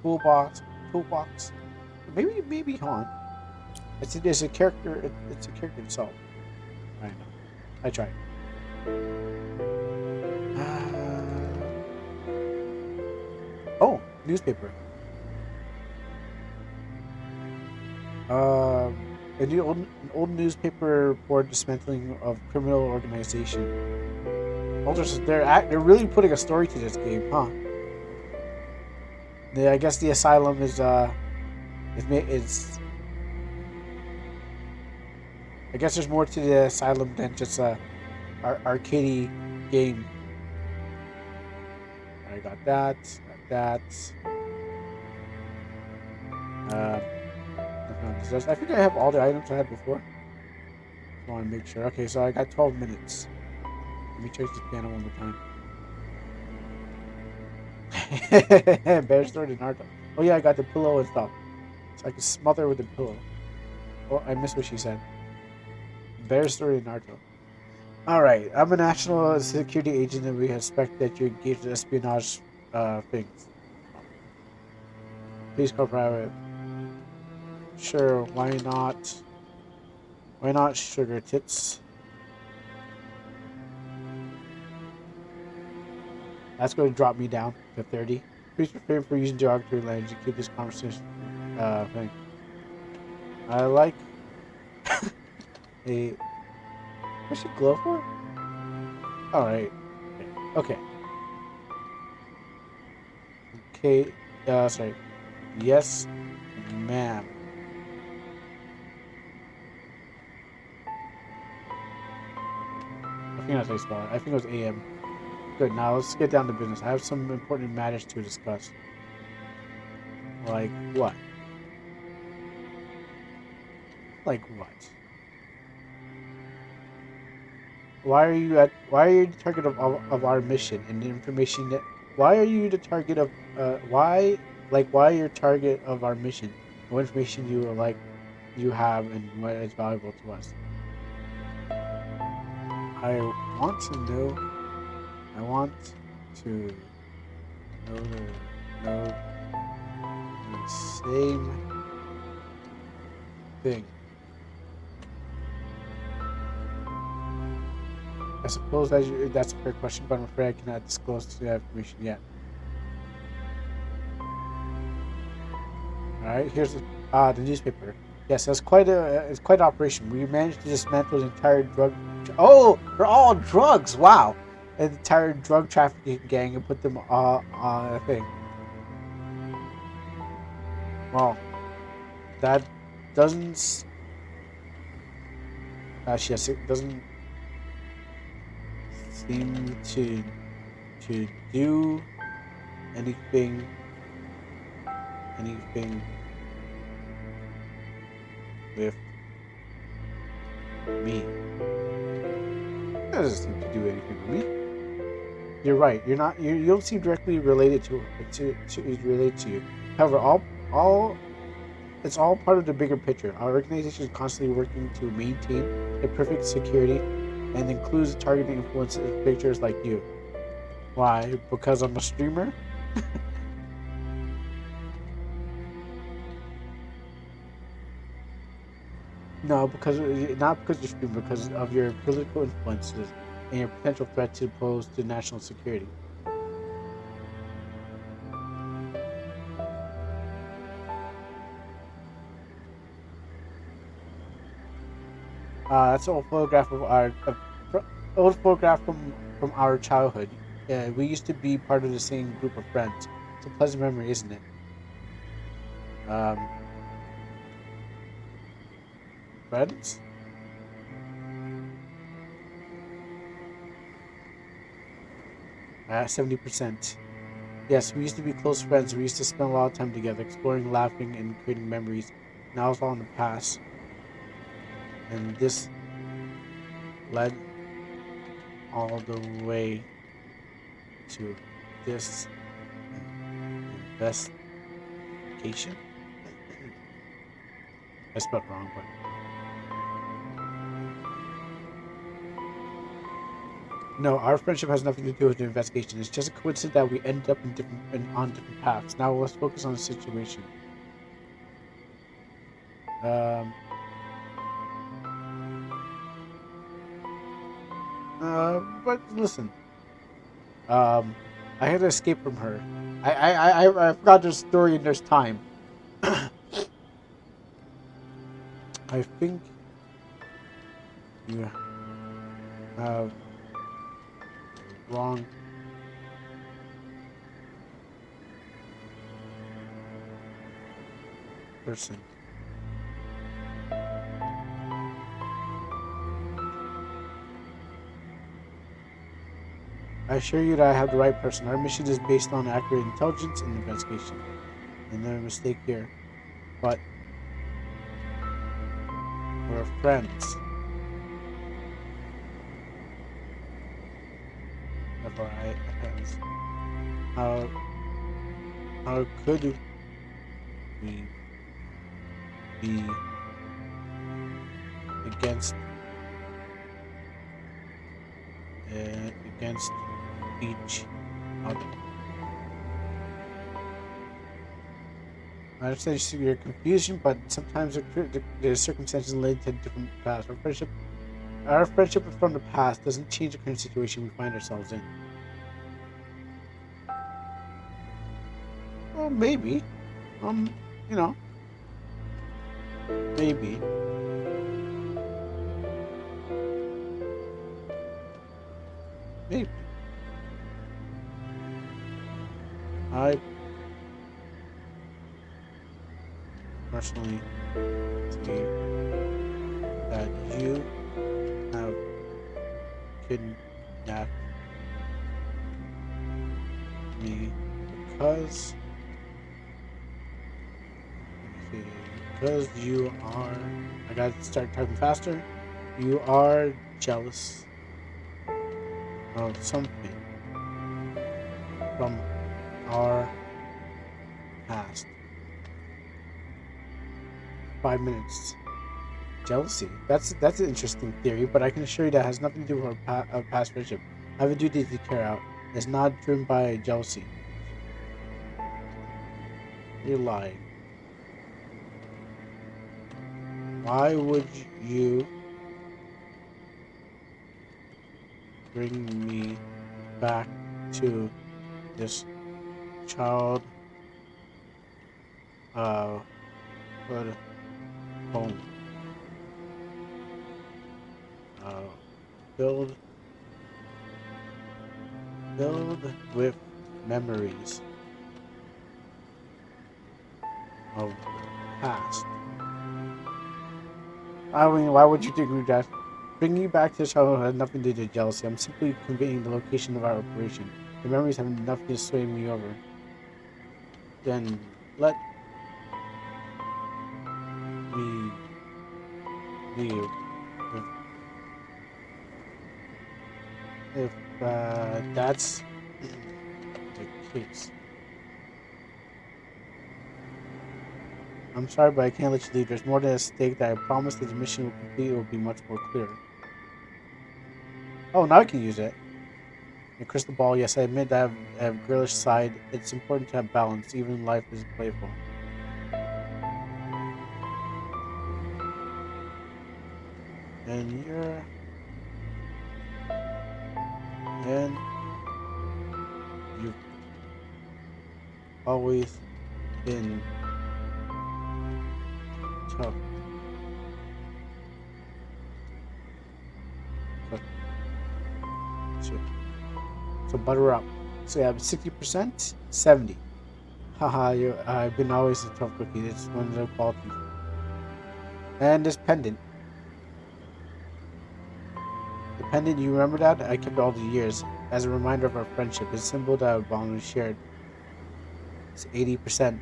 Toolbox. Toolbox. Maybe, hold on. It's a character, it's a character itself. I know. I tried. Oh, newspaper. An old newspaper report dismantling of criminal organization. They're really putting a story to this game, huh? Yeah, I guess the asylum is I guess there's more to the asylum than just a arcade game. I got that. Got that. I think I have all the items I had before. I want to make sure. Okay, so I got 12 minutes. Let me check this piano one more time. Bear story to Naruto. Oh yeah, I got the pillow and stuff. So I can smother with the pillow. Oh, I missed what she said. Bear story to Naruto. Alright, I'm a national security agent and we suspect that you're engaged in espionage things. Please call private. Sure, why not? Why not sugar tits? That's going to drop me down to 30. Please prepare for using derogatory language to keep this conversation thing. I like a. What's she glow for? Alright. Okay. Okay. Sorry. Yes, ma'am. I think that's how you spell it. I think it was AM. Good, now let's get down to business. I have some important matters to discuss. Like what? Like what? Why are you the target of our mission and the information that why are you the target of why you're target of our mission? What information you have and what is valuable to us? I want to know I want to know the same thing. I suppose that's a fair question, but I'm afraid I cannot disclose that information yet. All right, here's the newspaper. Yes, that's it's quite an operation. We managed to dismantle the entire drug. Oh, they're all drugs! Wow, an entire drug trafficking gang and put them on a thing. Well, that doesn't. Yes, it doesn't seem to do anything with me. That doesn't seem to do anything with me. You're right. You're not. You don't seem directly related to related to you. However, all it's all part of the bigger picture. Our organization is constantly working to maintain a perfect security, and includes targeting influences of pictures like you. Why? Because I'm a streamer. No, because not because you're streamer, because of your political influences and your potential threat to pose to national security. That's an old photograph of old photograph from our childhood. We used to be part of the same group of friends. It's a pleasant memory, isn't it? Um, Friends? 70%. Yes, we used to be close friends. We used to spend a lot of time together, exploring, laughing, and creating memories. Now it's all in the past, and this led all the way to this investigation. I spelled wrong, but No, our friendship has nothing to do with the investigation. It's just a coincidence that we ended up on different paths. Now let's focus on the situation. Um, but listen, um, I had to escape from her. I forgot there's story and there's time. I think you have wrong person. I assure you that I have the right person. Our mission is based on accurate intelligence and investigation. And no mistake here. But we're friends. Therefore, how how could we be against against each other? I understand your confusion, but sometimes the circumstances lead to different paths. Our friendship from the past doesn't change the current situation we find ourselves in. Well, maybe. Um, you know, maybe. Maybe. I personally believe that you have kidnapped me because because you are. I gotta start typing faster. You are jealous of something from our past. 5 minutes. Jealousy. That's an interesting theory, but I can assure you that has nothing to do with our past friendship. I have a duty to carry out. It's not driven by jealousy. You're lying. Why would you bring me back to this child hood home? Uh, filled with memories of the past. I mean, why would you do that? Bringing you back to the childhood has nothing to do with jealousy. I'm simply conveying the location of our operation. The memories have nothing to sway me over. Then let me leave. If that's the case, I'm sorry, but I can't let you leave. There's more than a stake that I promise that the mission will complete. It will be much more clear. Oh, now I can use it. A crystal ball. Yes, I admit that I have a girlish side. It's important to have balance, even when life is playful. And and you've always been tough. So butter up. So you have 60%, 70. Haha, I've been always a tough cookie. It's one of the qualities. And this pendant. The pendant, you remember that? I kept it all the years as a reminder of our friendship. It's a symbol that our bond was shared. It's 80%.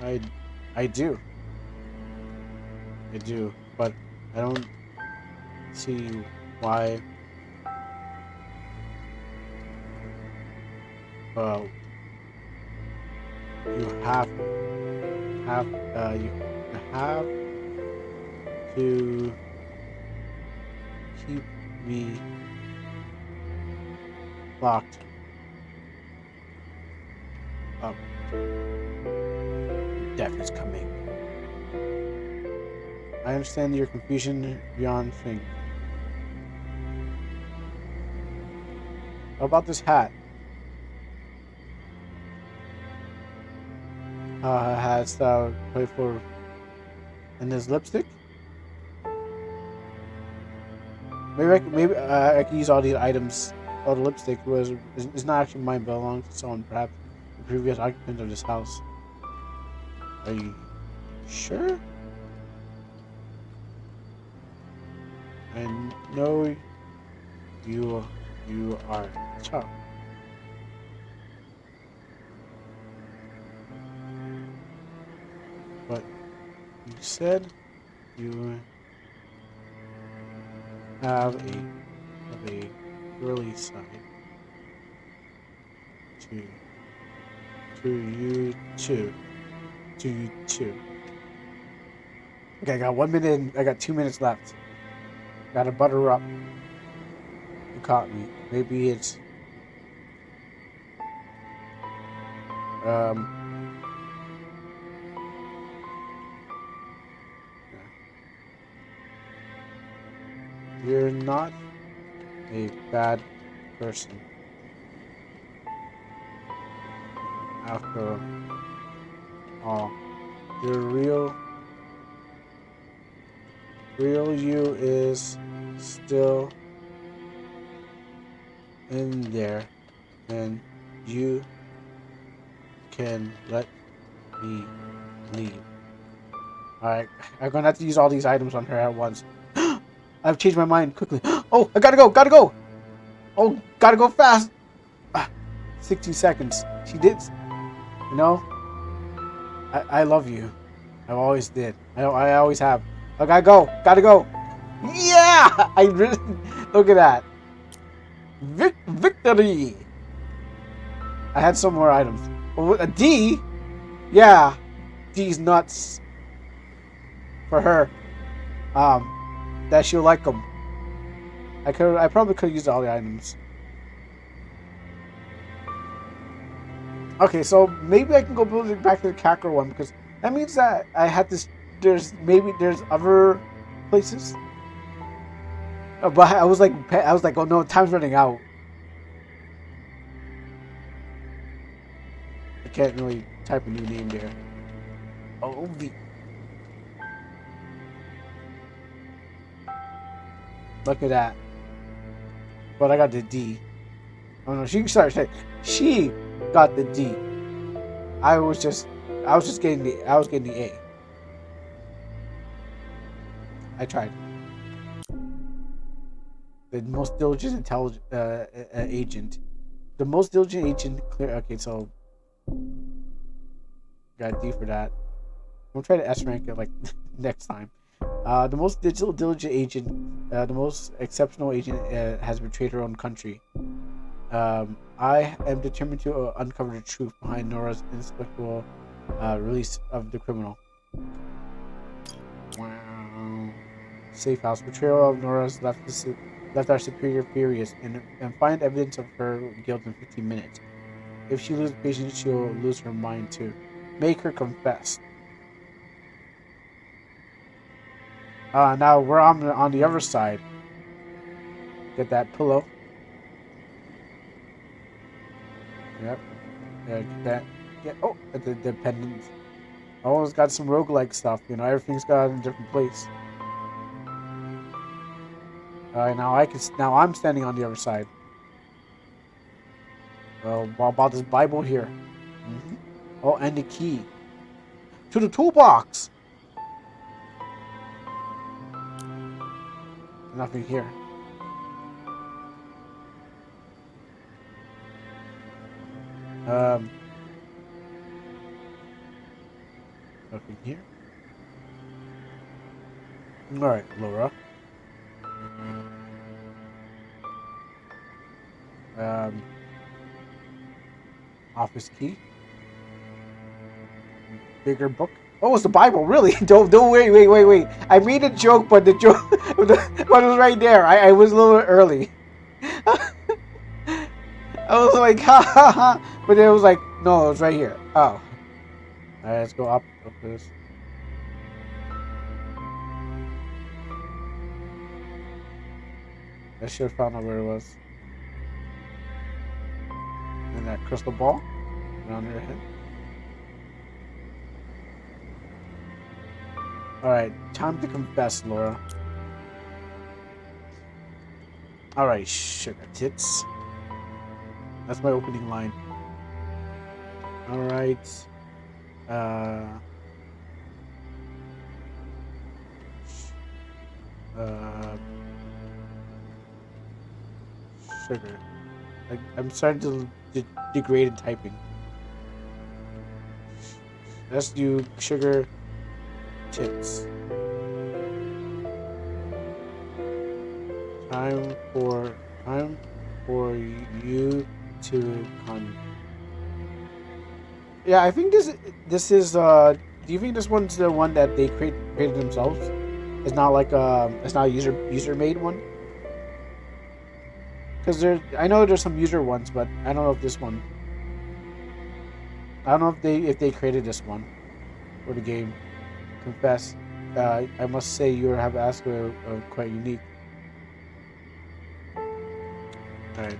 I, I do. I do. But I don't see why. Uh, you you have to keep me Locked. Oh. Death is coming. I understand your confusion beyond thing. How about this hat? Has playful. And this lipstick? Maybe I can use all these items. All the lipstick is not actually mine, but belongs to someone, perhaps the previous occupant of this house. Are you sure? I know you are tough. But you said you have a girly side to you too. To you too. Okay, I got 1 minute and I got 2 minutes left. Gotta butter up. You caught me. Maybe it's yeah. You're not a bad person. After all, the real you is still in there, and you can let me leave. Alright, I'm gonna have to use all these items on her at once. I've changed my mind quickly. Oh, I gotta go! Oh, gotta go fast! 60 seconds. She did. You know, I love you. I always did. I always have. I gotta go! Yeah! I really. Look at that. Victory! I had some more items. Oh, a D? Yeah. D's nuts. For her. That she'll like them. I probably could use all the items. Okay, so maybe I can go back to the Kacker one because that means that I had this. There's other places. But I was like, oh no, time's running out. I can't really type a new name there. Oh, look at that. But I got the D. Oh no, she started. She got the D. I was getting the A. I tried. The most diligent intelligent agent. The most diligent agent. Clear. Okay, so got a D for that. I'm gonna try to S rank it like next time. The most diligent agent, the most exceptional agent has betrayed her own country. I am determined to uncover the truth behind Nora's inexplicable release of the criminal. Wow. Safe house. Betrayal of Nora's left our superior furious and find evidence of her guilt in 15 minutes. If she loses patience, she'll lose her mind too. Make her confess. Now we're on the other side. Get that pillow. Yep. Get that. Oh, the pendant. Oh, it's got some roguelike stuff. You know, everything's got in a different place. Now I'm standing on the other side. Well, what about this Bible here? Mm-hmm. Oh, and the key to the toolbox. Nothing here. Nothing here. All right, Laura. Office key. Bigger book. Oh, it's the Bible, really? Don't wait. I made a joke, but the joke was right there. I was a little early. I was like, ha ha ha. But it was like, no, it was right here. Oh. All right, let's go up this. I should have found out where it was. And that crystal ball around your head. All right, time to confess, Laura. All right, sugar tits. That's my opening line. All right. Uh. Uh. Sugar. Like, I'm starting to degrade in typing. Let's do sugar tits. Time for you to con. Yeah, I think this is. Do you think this one's the one that they created themselves? It's not like it's not a user made one. Because I know there's some user ones, but I don't know if this one. I don't know if they created this one for the game. Confess. I must say you have asked quite unique. All right.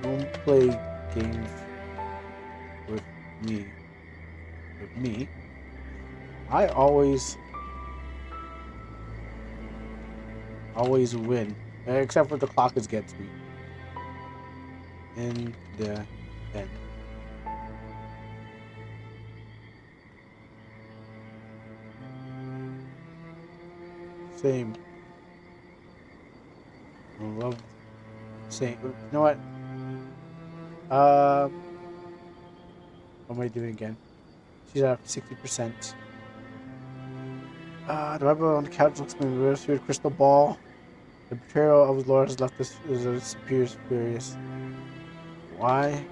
Don't play games with me. With me. I always win, except for the clock is against me. In the end. Same. I love same. You know what? What am I doing again? She's at 60%. The rebel on the couch looks familiar through the crystal ball. The betrayal of Laura has left us superior furious. Why?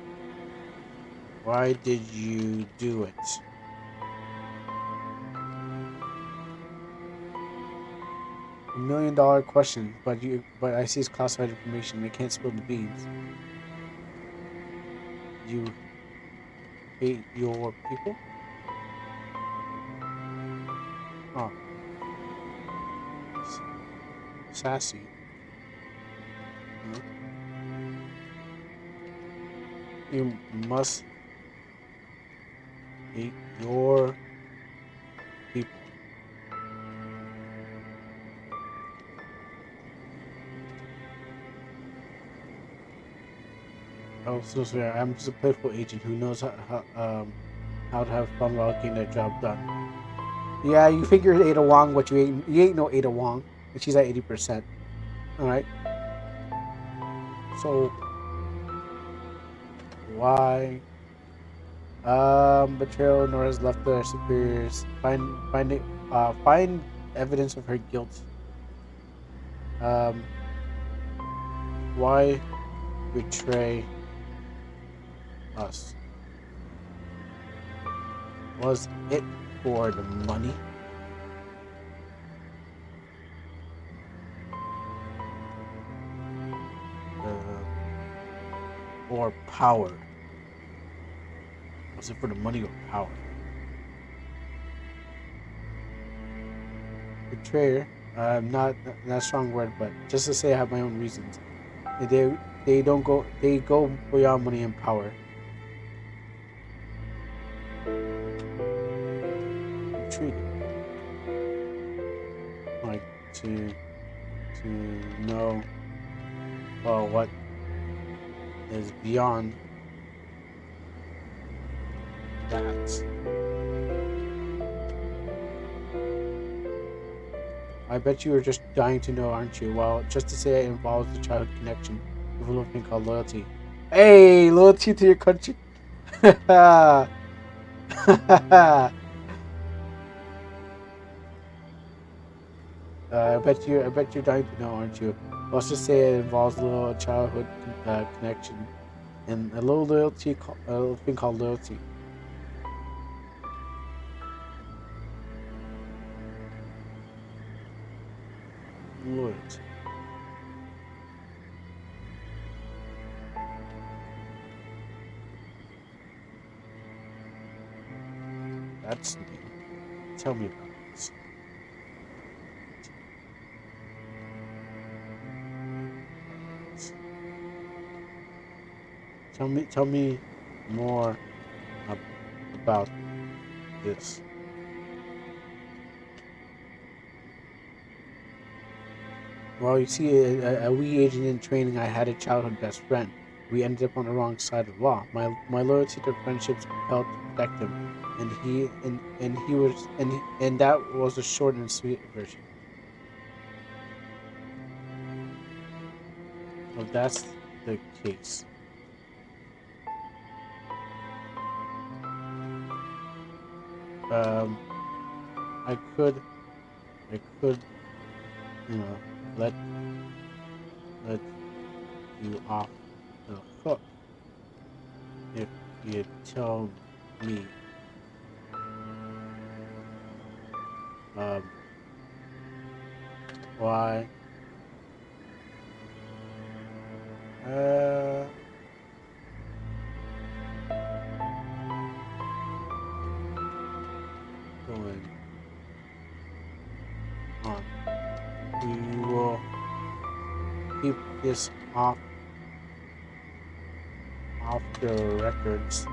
Why did you do it? $1 million question, but I see it's classified information. I can't spill the beans. You hate your people? Oh, sassy. Huh? You must hate your people. Oh, so sorry. I'm just a playful agent who knows how to have fun while getting that job done. Yeah, you figure Ada Wong, what you ain't no Ada Wong, and she's at 80%. All right. So why? Betrayal. Nora's left their superiors. Find evidence of her guilt. Um, why betray us? Was it for the money? Or power? Was it for the money or power? Betrayer. Not a strong word, but just to say I have my own reasons. They don't go. They go beyond money and power. Intriguing. Like to know what is beyond that. I bet you are just dying to know, aren't you? Well, just to say it involves the childhood connection with a little thing called loyalty. Hey, loyalty to your country. I bet you're dying to know, aren't you? Let's just say it involves a little childhood connection and a little loyalty, a little thing called loyalty. Loyalty. That's new. Tell me about this. Tell me more about this. Well, you see, a wee agent in training, I had a childhood best friend. We ended up on the wrong side of the law. My loyalty to friendships compelled to protect him, and that was a short and sweet version. If that's the case, um, I could, I could, you know, let let you off the hook if you tell me, um, why, uh, going on. We will keep this off the records.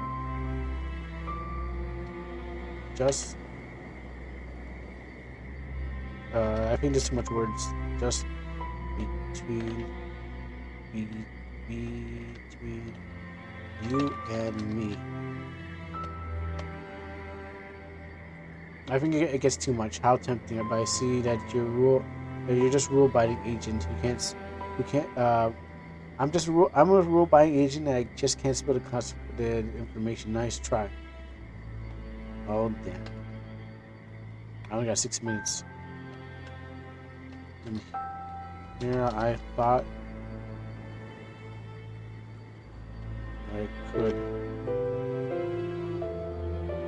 Just, I think there's too much words. Just between between you and me. I think it gets too much. How tempting! But I see that you're just rule-abiding agent. You can't. I'm a rule-abiding agent, and I just can't spill the information. Nice try. Oh damn! I only got 6 minutes. And here I thought I could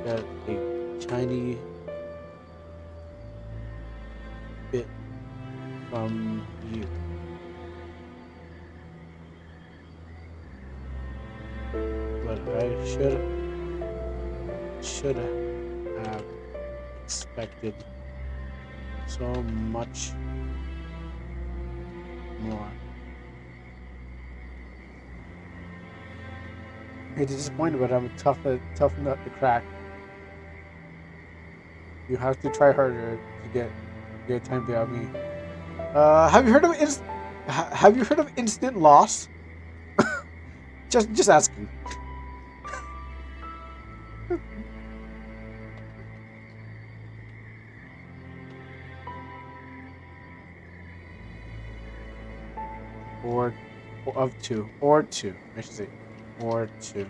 get a tiny bit from you. But I should have expected so much more. It's disappointed, but I'm a tough nut to crack. You have to try harder to get time without me. Have you heard of have you heard of instant loss? Just asking. or of two, or two, I should say, or two.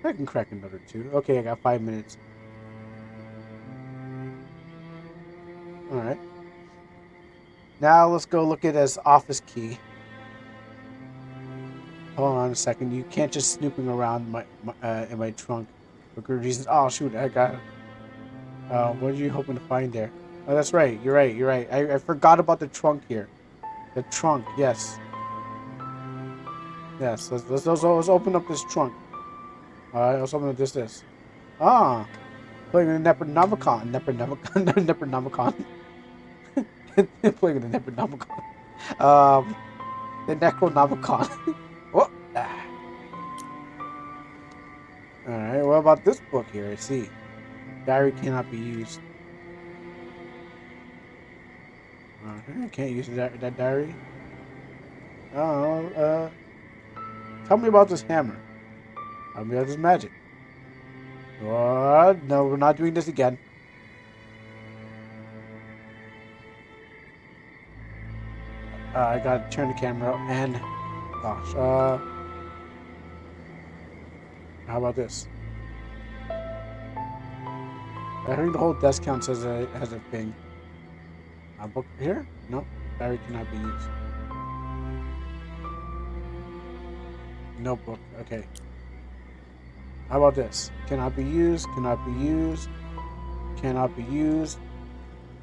I can crack another two. Okay, I got 5 minutes. All right. Now let's go look at his office key. Hold on a second. You can't just snooping around in my trunk for good reasons. Oh shoot, I got it. What are you hoping to find there? Oh, that's right. You're right. You're right. I forgot about the trunk here. The trunk. Yes. Yes. Let's open up this trunk. All right. Let's open up this. Ah, playing the Necronomicon. Necronomicon. Playing the Necronomicon. The Necronomicon. Oh. All right. What about this book here? I see. Diary cannot be used. Okay, can't use that diary. Oh, tell me about this hammer. Tell me about this magic. What? No, we're not doing this again. I gotta turn the camera up and gosh, how about this? I think the whole desk counts as a thing. A book here? No, diary cannot be used. Notebook. Okay. How about this? Cannot be used. Cannot be used. Cannot be used.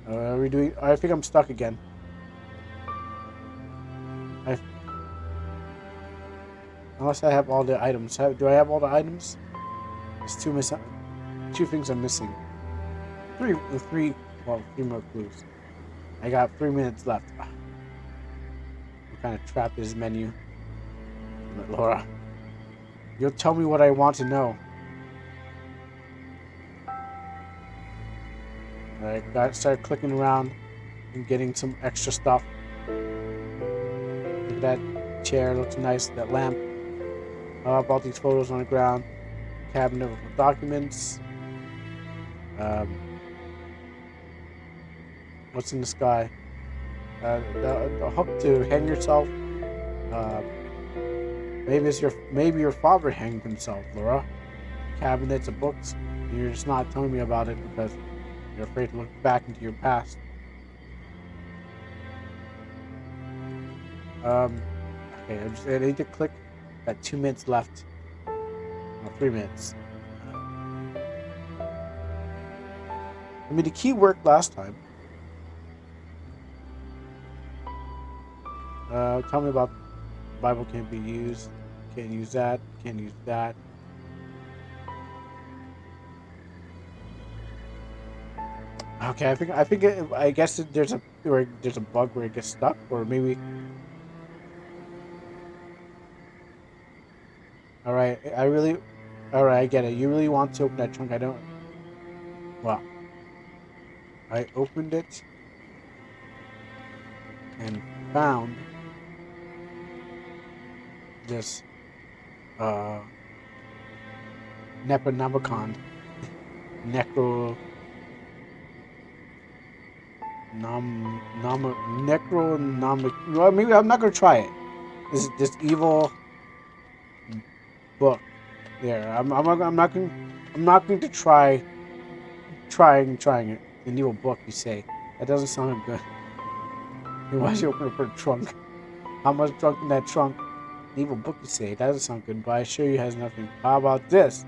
Are we doing? I think I'm stuck again. Unless I have all the items. Do I have all the items? There's two things I'm missing. Three more clues. I got 3 minutes left. I'm kind of trapped in this menu. But Laura, you'll tell me what I want to know. I started clicking around and getting some extra stuff. Look at that chair, looks nice. That lamp. All these photos on the ground. Cabinet with documents. What's in the sky? The hook to hang yourself. Maybe your father hanged himself, Laura. Cabinets of books. You're just not telling me about it because you're afraid to look back into your past. Okay, I need to click. Got 2 minutes left. No, 3 minutes. I mean, the key worked last time. Tell me about Bible can't be used. Can't use that. Can't use that. Okay, I guess there's a bug where it gets stuck, or maybe. All right, I get it. You really want to open that trunk? I don't. Well, I opened it and found this Necronomicon Necronomic. Well, maybe I'm not gonna try it. This evil book. There, I'm not going to trying it. An evil book, you say? That doesn't sound good. Why is you open up a trunk? How much drunk in that trunk? An evil book, you say? That doesn't sound good, but I assure you has nothing. How about this?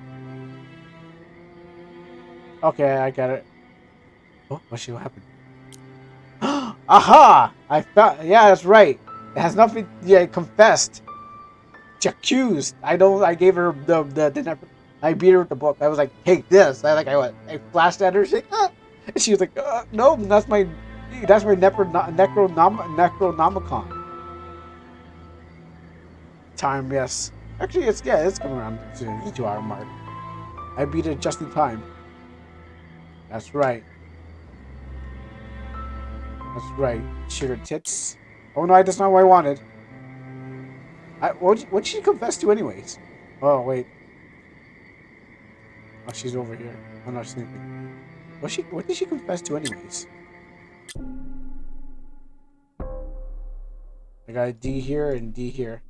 Okay, I got it. Oh, what happened? Aha! I found. Yeah, that's right. It has nothing. Yeah, it confessed. She accused. I gave her the. I beat her with the book. I was like, take this. I flashed at her. She's like, ah. And she was like, no, that's my Necronomicon. Time, yes. Actually, it's coming around to the 2-hour mark. I beat it just in time. That's right. That's right. Sugar tits. Oh no, that's not what I wanted. What'd she confess to anyways? Oh wait. Oh, she's over here. Oh no, she's sleeping. What did she confess to anyways? I got a D here and D here.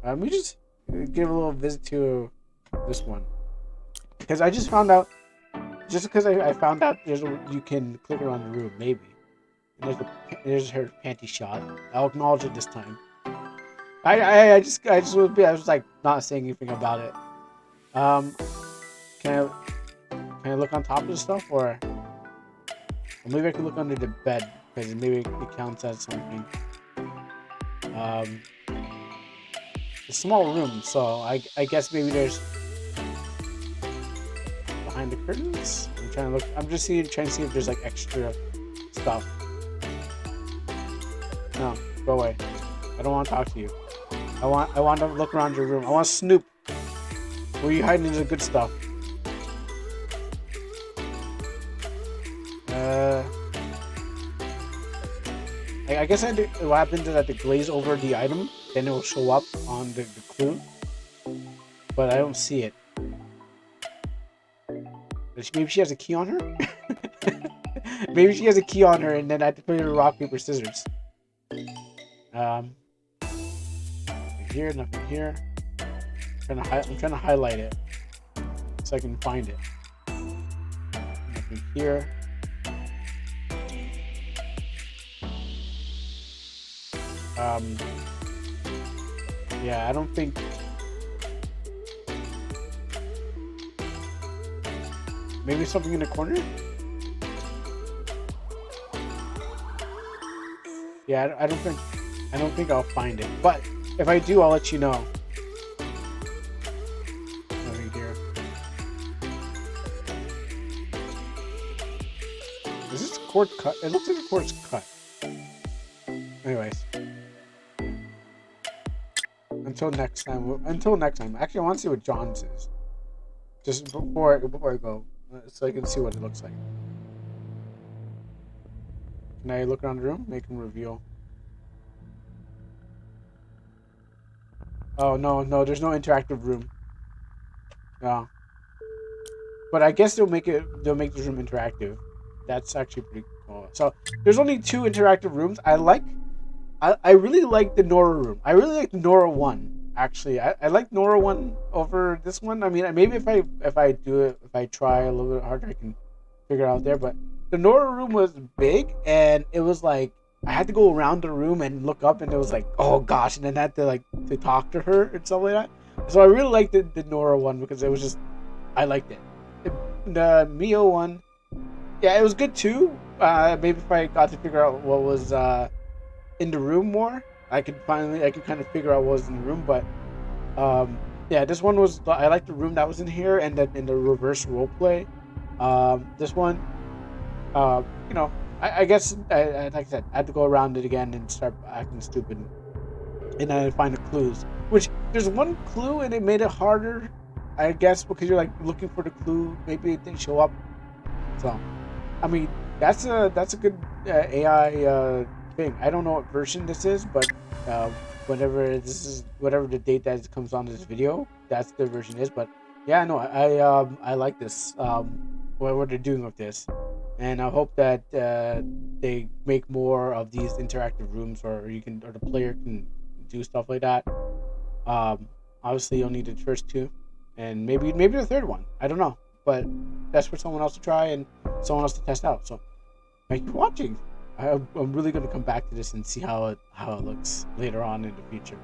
Let me just give a little visit to this one. Because I just found out, I found out you can click around the room, maybe. And there's her panty shot. I'll acknowledge it this time. I was like not saying anything about it. Can I look on top of the stuff, or maybe I can look under the bed because maybe it counts as something. It's a small room, so I guess maybe there's behind the curtains. I'm trying to look. I'm just trying to see if there's like extra stuff. No, go away. I don't want to talk to you. I want to look around your room. I want to snoop. Where are you hiding the good stuff? I guess what happens is that the glaze over the item, then it will show up on the clue. But I don't see it. Maybe she has a key on her? Maybe she has a key on her and then I have to put it in rock, paper, scissors. Nothing here, nothing here. I'm trying to highlight it so I can find it. Nothing here. Yeah, I don't think. Maybe something in the corner? Yeah, I don't think I'll find it. But if I do, I'll let you know. Nothing here. Is this cord cut? It looks like the cord's cut. Anyways, until next time. Actually, I want to see what John says. Just before I go, so I can see what it looks like. Can I look around the room? Make him reveal. Oh no, there's no interactive room. No. But I guess they'll make this room interactive. That's actually pretty cool. So there's only 2 interactive rooms. I really like the Nora room. I really like the Nora one. Actually, I like Nora one over this one. I mean, maybe if I try a little bit harder, I can figure it out there. But the Nora room was big, and it was like I had to go around the room and look up, and it was like, oh gosh, and then I had to to talk to her and stuff like that. So I really liked the Nora one because it was just I liked it. The Mio one, yeah, it was good too. Maybe if I got to figure out what was in the room more, I could kind of figure out what was in the room. But yeah, this one was I like the room that was in here, and then in the reverse role play. This one, you know, I guess like I said, I had to go around it again and start acting stupid, and then find the clues. Which there's one clue, and it made it harder, I guess, because you're like looking for the clue. Maybe it didn't show up. So, I mean, that's a good AI thing. I don't know what version this is, but whatever the date that it comes on this video, that's the version is. But yeah, no, I like this what they're doing with this, and I hope that they make more of these interactive rooms, or the player can do stuff like that. Obviously, you'll need the first 2, and maybe the third one. I don't know, but that's for someone else to try and someone else to test out. So, thank you for watching. I'm really going to come back to this and see how it looks later on in the future.